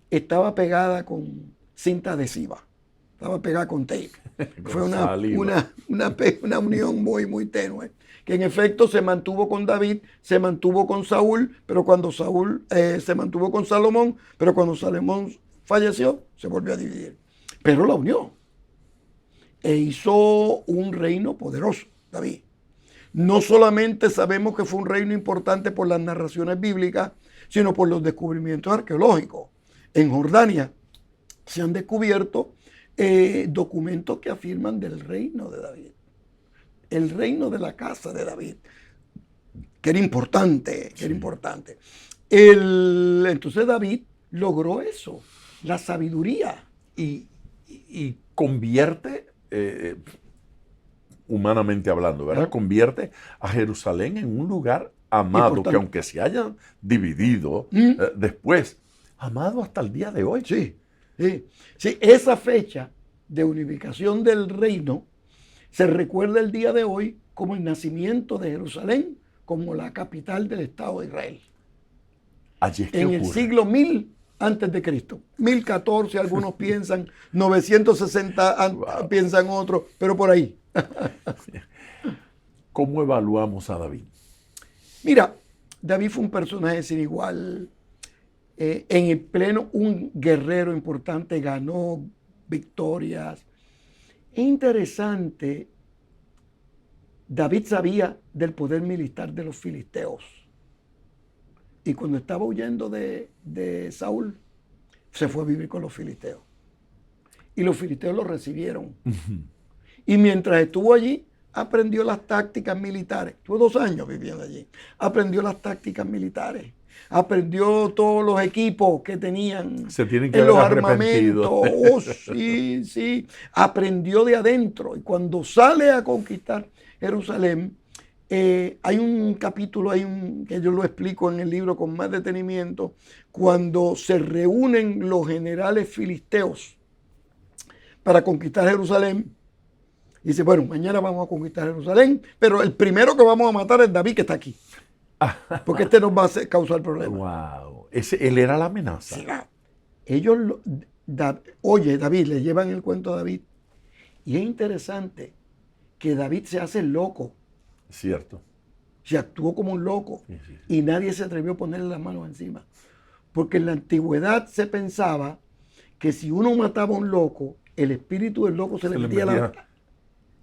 estaba pegada con cinta adhesiva. Estaba pegada con tape. Fue una unión muy, muy tenue. Que en efecto se mantuvo con David, se mantuvo con Saúl, pero cuando Saúl se mantuvo con Salomón, pero cuando Salomón falleció, se volvió a dividir. Pero la unió. E hizo un reino poderoso, David. No solamente sabemos que fue un reino importante por las narraciones bíblicas, sino por los descubrimientos arqueológicos. En Jordania se han descubierto documentos que afirman del reino de David. El reino de la casa de David, que era importante, Entonces David logró eso, la sabiduría. Y convierte, humanamente hablando, ¿verdad? Convierte a Jerusalén en un lugar amado, importante. Que aunque se hayan dividido después, amado hasta el día de hoy. Sí, esa fecha de unificación del reino se recuerda el día de hoy como el nacimiento de Jerusalén, como la capital del Estado de Israel. Allí es que en ocurre. El siglo 1000 antes de Cristo. 1014 algunos piensan, 960 piensan otros, pero por ahí. ¿Cómo evaluamos a David? Mira, David fue un personaje sin igual. En el pleno, un guerrero importante, ganó victorias. Es interesante, David sabía del poder militar de los filisteos. Y cuando estaba huyendo de Saúl, se fue a vivir con los filisteos. Y los filisteos lo recibieron. Y mientras estuvo allí, aprendió las tácticas militares. Estuvo 2 años viviendo allí. Aprendió las tácticas militares. Aprendió todos los equipos que tenían en los armamentos. Oh, sí. Aprendió de adentro. Y cuando sale a conquistar Jerusalén, hay un capítulo que yo lo explico en el libro con más detenimiento, cuando se reúnen los generales filisteos para conquistar Jerusalén. Y dice, bueno, mañana vamos a conquistar Jerusalén, pero el primero que vamos a matar es David, que está aquí. Porque este nos va a causar problemas. Wow. Él era la amenaza. Sí, David, le llevan el cuento a David. Y es interesante que David se hace loco. Cierto. Se actuó como un loco. Sí. Y nadie se atrevió a ponerle las manos encima. Porque en la antigüedad se pensaba que si uno mataba a un loco, el espíritu del loco se le metía la...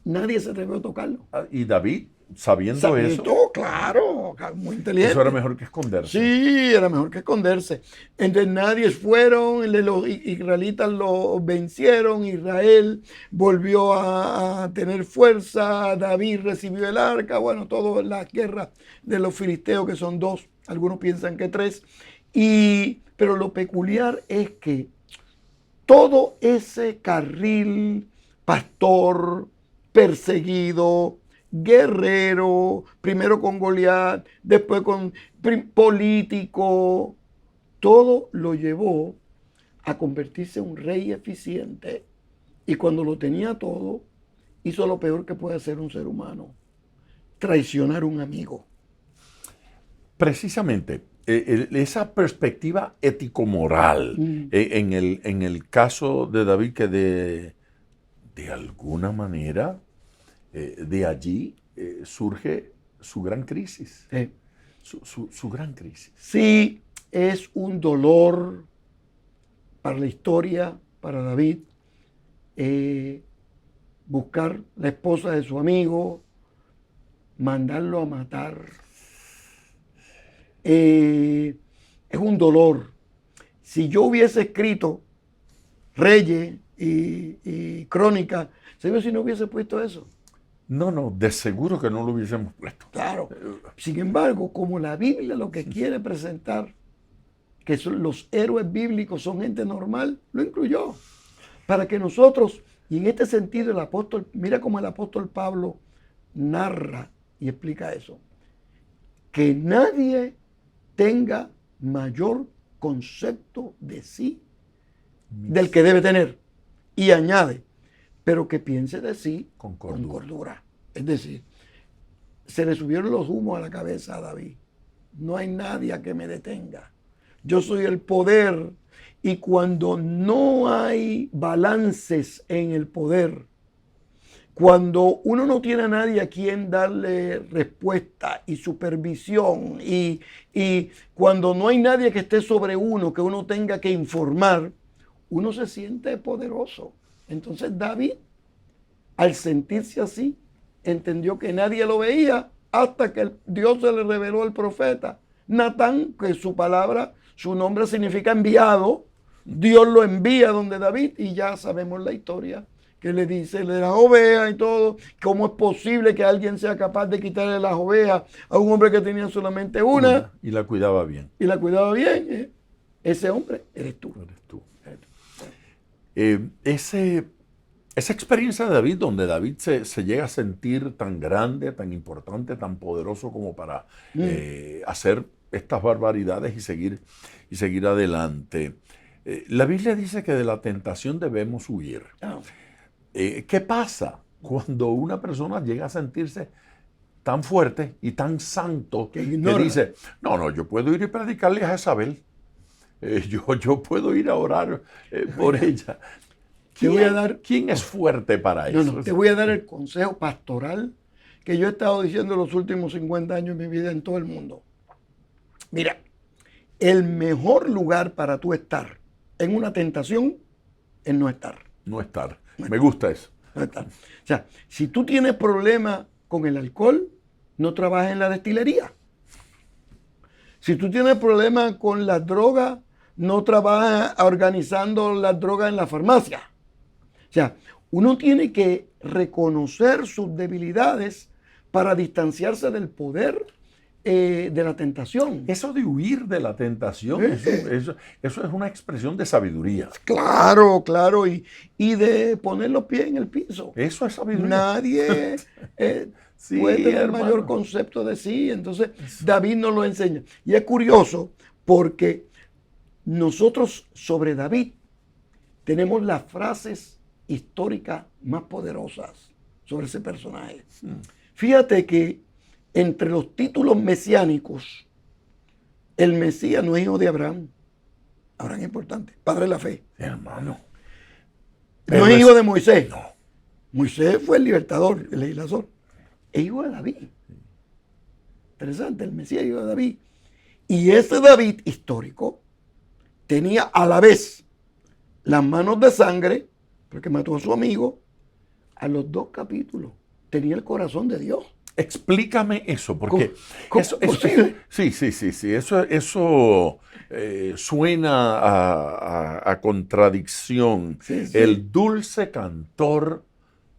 Nadie se atrevió a tocarlo. Y David sabiendo eso, Sabiendo, claro, muy inteligente. eso era mejor que esconderse. Sí, era mejor que esconderse. Entonces nadie fueron, los israelitas lo vencieron, Israel volvió a tener fuerza, David recibió el arca, bueno, todas las guerras de los filisteos, que son dos, algunos piensan que tres. Pero lo peculiar es que todo ese carril pastor, perseguido, guerrero, primero con Goliat, después con político, todo lo llevó a convertirse en un rey eficiente. Y cuando lo tenía todo, hizo lo peor que puede hacer un ser humano: traicionar a un amigo. Precisamente, esa perspectiva ético-moral, en el caso de David, que de alguna manera de allí surge su gran crisis. Sí. Su gran crisis. Sí, es un dolor para la historia, para David, buscar la esposa de su amigo, mandarlo a matar. Es un dolor. Si yo hubiese escrito Reyes y Crónicas, ¿sabes si no hubiese puesto eso? No, de seguro que no lo hubiésemos puesto. Claro. Sin embargo, como la Biblia lo que quiere presentar, que los héroes bíblicos son gente normal, lo incluyó. Para que nosotros, y en este sentido el apóstol, mira cómo el apóstol Pablo narra y explica eso, que nadie tenga mayor concepto de sí del que debe tener. Y añade, pero que piense de sí con cordura. Es decir, se le subieron los humos a la cabeza a David. No hay nadie a que me detenga. Yo soy el poder. Y cuando no hay balances en el poder, cuando uno no tiene a nadie a quien darle respuesta y supervisión, y cuando no hay nadie que esté sobre uno, que uno tenga que informar, uno se siente poderoso. Entonces David, al sentirse así, entendió que nadie lo veía hasta que Dios se le reveló al profeta Natán, que su palabra, su nombre significa enviado. Dios lo envía donde David, y ya sabemos la historia, que le dice de las ovejas y todo. ¿Cómo es posible que alguien sea capaz de quitarle las ovejas a un hombre que tenía solamente una? Y la cuidaba bien. Y la cuidaba bien. Ese hombre eres tú. Eres tú. Esa experiencia de David, donde David se llega a sentir tan grande, tan importante, tan poderoso como para hacer estas barbaridades y seguir adelante. La Biblia dice que de la tentación debemos huir. ¿Qué pasa cuando una persona llega a sentirse tan fuerte y tan santo que dice, no, yo puedo ir y predicarle a Jezabel? Yo puedo ir a orar por ella. ¿Quién es fuerte para eso? No, te voy a dar el consejo pastoral que yo he estado diciendo los últimos 50 años de mi vida en todo el mundo. Mira, el mejor lugar para tú estar en una tentación es no estar. No estar. Me gusta eso. No estar. O sea, si tú tienes problemas con el alcohol, no trabajes en la destilería. Si tú tienes problemas con las drogas, no trabajes organizando las drogas en la farmacia. O sea, uno tiene que reconocer sus debilidades para distanciarse del poder de la tentación. Eso de huir de la tentación, eso es una expresión de sabiduría. Claro, y de poner los pies en el piso. Eso es sabiduría. Nadie puede tener mayor concepto de sí. Entonces, David nos lo enseña. Y es curioso porque nosotros sobre David tenemos las frases históricas más poderosas sobre ese personaje. Fíjate que entre los títulos mesiánicos, el Mesías no es hijo de Abraham. Abraham es importante, padre de la fe. Hermano. No es hijo de Moisés. No. Moisés fue el libertador, el legislador. Es hijo de David. Interesante, el Mesías es hijo de David. Y ese David histórico tenía a la vez las manos de sangre, porque mató a su amigo, a los 2 capítulos. Tenía el corazón de Dios. Explícame eso, porque ¿Cómo eso, es posible? sí, eso suena a contradicción. Sí, sí. El dulce cantor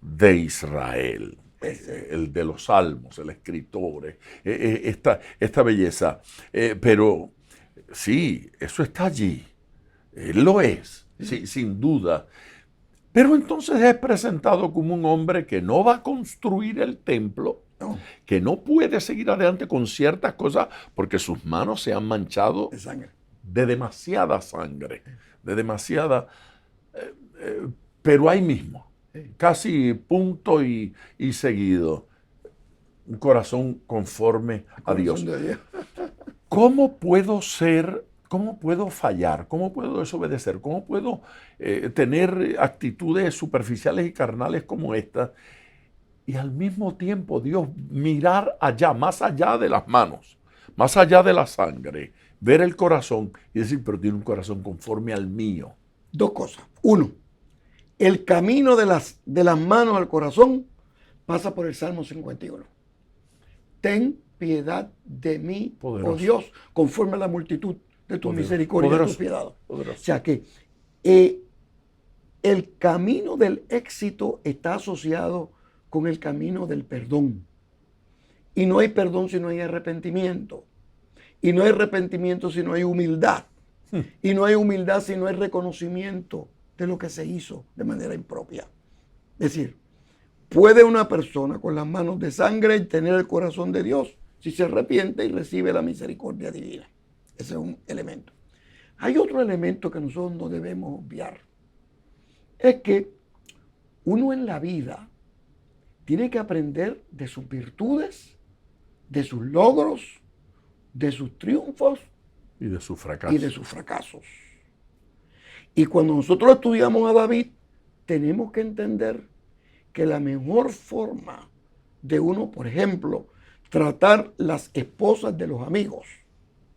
de Israel, el de los salmos, el escritor, esta belleza. Pero sí, eso está allí, él lo es, sí, sin duda. Pero entonces es presentado como un hombre que no va a construir el templo, No, que no puede seguir adelante con ciertas cosas porque sus manos se han manchado de sangre. de demasiada sangre, de demasiada... pero ahí mismo, casi punto y seguido, un corazón conforme a Dios. Corazón de Dios. ¿Cómo puedo ser, cómo puedo fallar, cómo puedo desobedecer, cómo puedo tener actitudes superficiales y carnales como esta y al mismo tiempo Dios mirar allá, más allá de las manos, más allá de la sangre, ver el corazón y decir, pero tiene un corazón conforme al mío? Dos cosas. Uno, el camino de las manos al corazón pasa por el Salmo 51. Ten piedad de mí, Poderoso. oh Dios, conforme a la multitud de tu Poderoso. misericordia y Poderoso. tu piedad. O Poderoso. sea que el camino del éxito está asociado con el camino del perdón. Y no hay perdón si no hay arrepentimiento. Y no hay arrepentimiento si no hay humildad. Y no hay humildad si no hay reconocimiento de lo que se hizo de manera impropia. Es decir, ¿puede una persona con las manos de sangre tener el corazón de Dios si se arrepiente y recibe la misericordia divina? Ese es un elemento. Hay otro elemento que nosotros no debemos obviar. Es que uno en la vida tiene que aprender de sus virtudes, de sus logros, de sus triunfos Y de su fracaso. y de sus fracasos. Y cuando nosotros estudiamos a David, tenemos que entender que la mejor forma de uno, por ejemplo, tratar las esposas de los amigos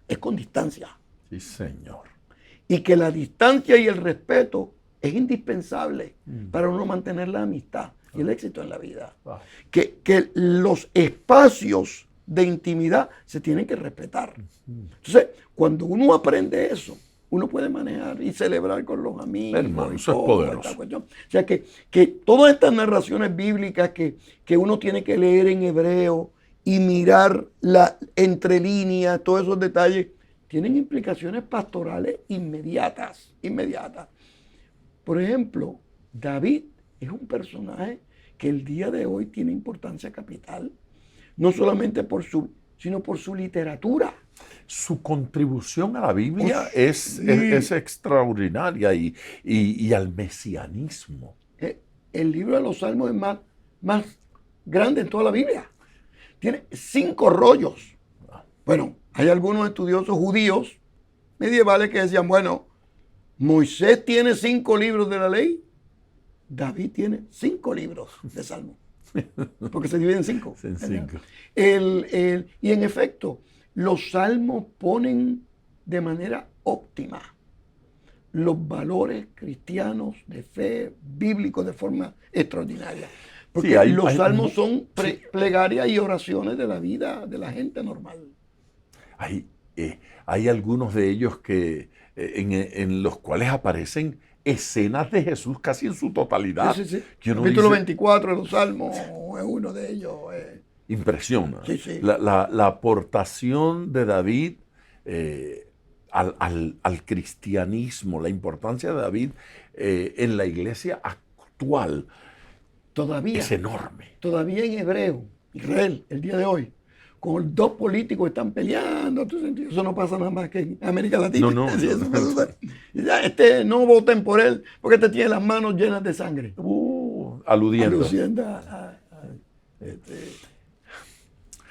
es con distancia. Sí, Señor. Y que la distancia y el respeto es indispensable para uno mantener la amistad y el éxito en la vida. Que los espacios de intimidad se tienen que respetar. Entonces, cuando uno aprende eso, uno puede manejar y celebrar con los amigos. Hermano, y eso es todo, poderoso. esta cuestión. O sea, que todas estas narraciones bíblicas que uno tiene que leer en hebreo y mirar entre líneas, todos esos detalles, tienen implicaciones pastorales inmediatas. Por ejemplo, David es un personaje que el día de hoy tiene importancia capital, no solamente sino por su literatura. Su contribución a la Biblia Sí. es extraordinaria y al mesianismo. El libro de los Salmos es más grande en toda la Biblia. Tiene 5 rollos. Bueno, hay algunos estudiosos judíos medievales que decían, bueno, Moisés tiene 5 libros de la ley, David tiene 5 libros de Salmos, porque se dividen en 5. En 5. Y en efecto, los salmos ponen de manera óptima los valores cristianos de fe bíblicos de forma extraordinaria. Porque Sí, los salmos son plegarias y oraciones de la vida de la gente normal. Hay algunos de ellos que, en los cuales aparecen escenas de Jesús casi en su totalidad. Sí. Que uno Capítulo dice, 24 de los Salmos es uno de ellos. impresiona. Sí. La aportación de David al cristianismo, la importancia de David en la iglesia actual Todavía es enorme. Todavía en hebreo, Israel, el día de hoy, con 2 políticos están peleando, eso no pasa nada más que en América Latina. No. Sí, ya, no voten por él, porque tiene las manos llenas de sangre. Aludiendo.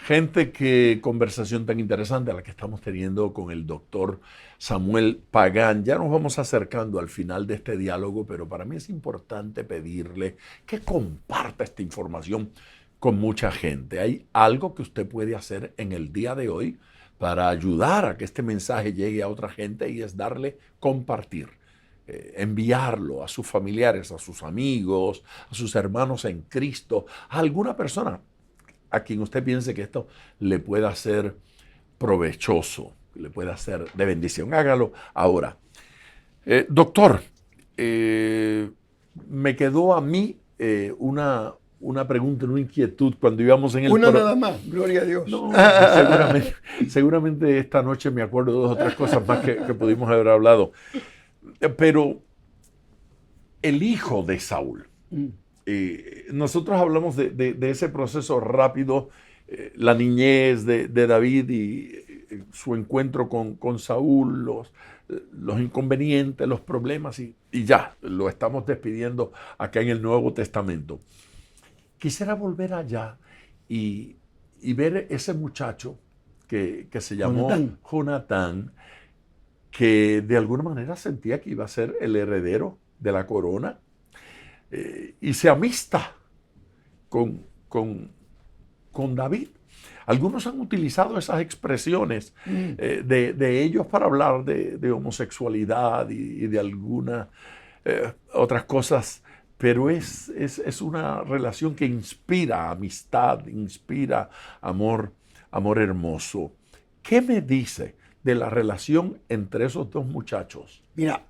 Gente, qué conversación tan interesante a la que estamos teniendo con el doctor Samuel Pagán. Ya nos vamos acercando al final de este diálogo, pero para mí es importante pedirle que comparta esta información con mucha gente. ¿Hay algo que usted puede hacer en el día de hoy para ayudar a que este mensaje llegue a otra gente? Y es darle compartir, enviarlo a sus familiares, a sus amigos, a sus hermanos en Cristo, a alguna persona a quien usted piense que esto le pueda ser provechoso, le pueda ser de bendición. Hágalo ahora. Doctor, me quedó a mí una pregunta, una inquietud cuando íbamos en el... Una nada más, gloria a Dios. No, seguramente esta noche me acuerdo de 2 o 3 cosas más que pudimos haber hablado. Pero el hijo de Saúl, nosotros hablamos de ese proceso rápido, la niñez de David y su encuentro con Saúl, los inconvenientes, los problemas y ya, lo estamos despidiendo acá en el Nuevo Testamento. Quisiera volver allá y ver ese muchacho que se llamó Jonatán, que de alguna manera sentía que iba a ser el heredero de la corona, y se amista con David. Algunos han utilizado esas expresiones de ellos para hablar de homosexualidad y de algunas otras cosas, pero es una relación que inspira amistad, inspira amor hermoso. ¿Qué me dice de la relación entre esos 2 muchachos? Mira,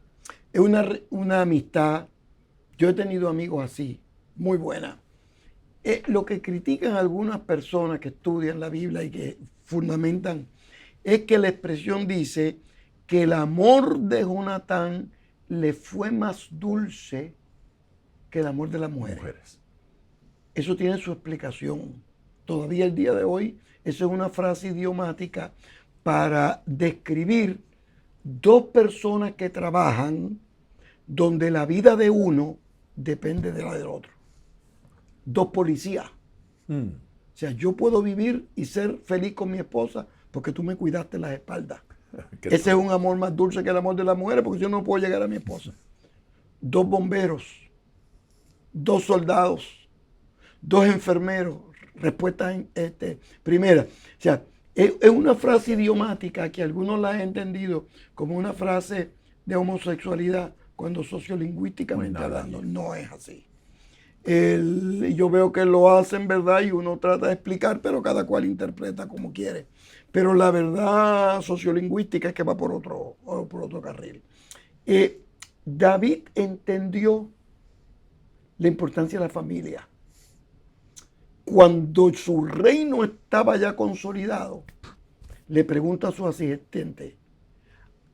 es una amistad. Yo he tenido amigos así, muy buena. Lo que critican algunas personas que estudian la Biblia y que fundamentan es que la expresión dice que el amor de Jonatán le fue más dulce que el amor de las mujeres. Eso tiene su explicación. Todavía el día de hoy, esa es una frase idiomática para describir 2 personas que trabajan donde la vida de uno depende de la del otro. 2 policías. O sea, yo puedo vivir y ser feliz con mi esposa porque tú me cuidaste las espaldas. Ese es un amor más dulce que el amor de las mujeres, porque yo no puedo llegar a mi esposa. 2 bomberos, 2 soldados, 2 enfermeros. Respuesta primera. O sea, es una frase idiomática que algunos la han entendido como una frase de homosexualidad, cuando sociolingüísticamente hablando no es así. Yo veo que lo hacen, ¿verdad? Y uno trata de explicar, pero cada cual interpreta como quiere. Pero la verdad sociolingüística es que va por otro carril. David entendió la importancia de la familia. Cuando su reino estaba ya consolidado, le pregunta a su asistente: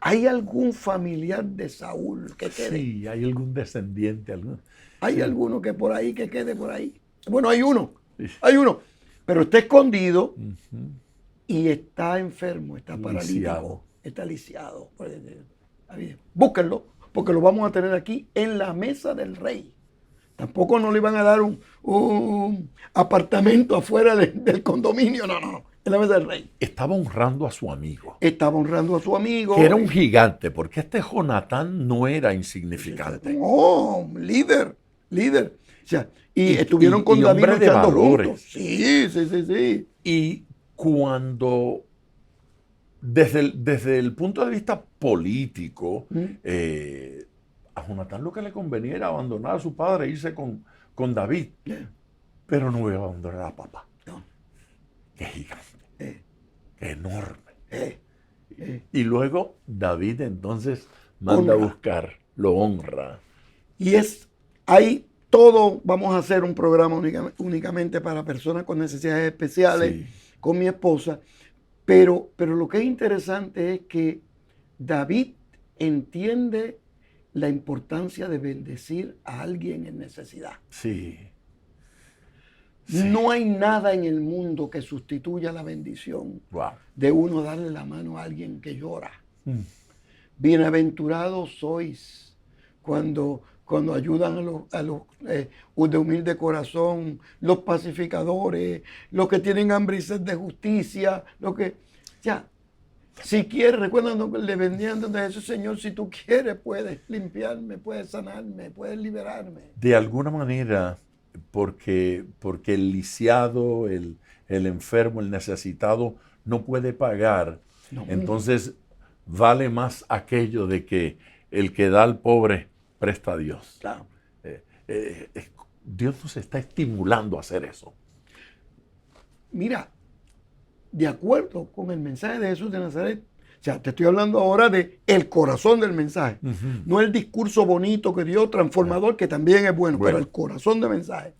¿hay algún familiar de Saúl que quede? Sí, hay algún descendiente. ¿Hay alguno que por ahí, que quede por ahí? Bueno, hay uno, pero está escondido y está enfermo, está paralítico, está lisiado. Búsquenlo, porque lo vamos a tener aquí en la mesa del rey. Tampoco no le iban a dar un apartamento afuera del condominio, no, en la mesa del rey. Estaba honrando a su amigo. Que era un gigante, porque este Jonatán no era insignificante. No, líder. O sea, y estuvieron con David luchando juntos. Sí. Y cuando, desde el punto de vista político, a Jonatán lo que le convenía era abandonar a su padre e irse con David. Pero no iba a abandonar a papá. No. Qué gigante. Qué enorme. Y luego David entonces manda a buscar, lo honra. Y hay todo, vamos a hacer un programa únicamente para personas con necesidades especiales, con mi esposa, pero lo que es interesante es que David entiende la importancia de bendecir a alguien en necesidad. Sí. No hay nada en el mundo que sustituya la bendición de uno darle la mano a alguien que llora. Bienaventurados sois cuando ayudan a los de humilde corazón, los pacificadores, los que tienen hambre y sed de justicia, si quieres, recuerda, le vendían donde Jesús: Señor, si tú quieres, puedes limpiarme, puedes sanarme, puedes liberarme. De alguna manera, porque el lisiado, el enfermo, el necesitado no puede pagar, entonces vale más aquello de que el que da al pobre presta a Dios. Claro. Dios nos está estimulando a hacer eso. mira, de acuerdo con el mensaje de Jesús de Nazaret. O sea, te estoy hablando ahora de el corazón del mensaje, no el discurso bonito que dio, transformador, que también es bueno, pero el corazón del mensaje.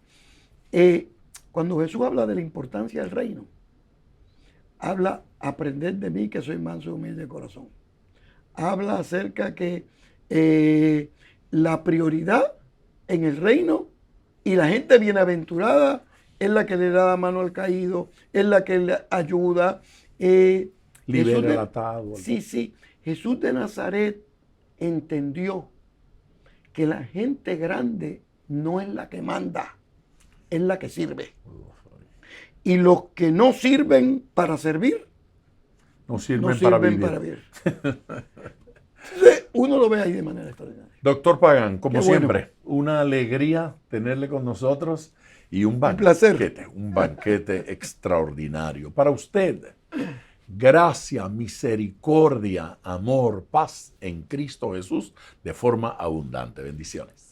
Cuando Jesús habla de la importancia del reino, habla, aprended de mí que soy manso y humilde de corazón. Habla acerca que la prioridad en el reino y la gente bienaventurada es la que le da la mano al caído, es la que le ayuda. Libera al atado. Sí. Jesús de Nazaret entendió que la gente grande no es la que manda, es la que sirve. Y los que no sirven para servir, no sirven para vivir. Entonces, uno lo ve ahí de manera extraordinaria. Doctor Pagán, como Qué siempre, una alegría tenerle con nosotros y un banquete extraordinario. Para usted, gracia, misericordia, amor, paz en Cristo Jesús de forma abundante. Bendiciones.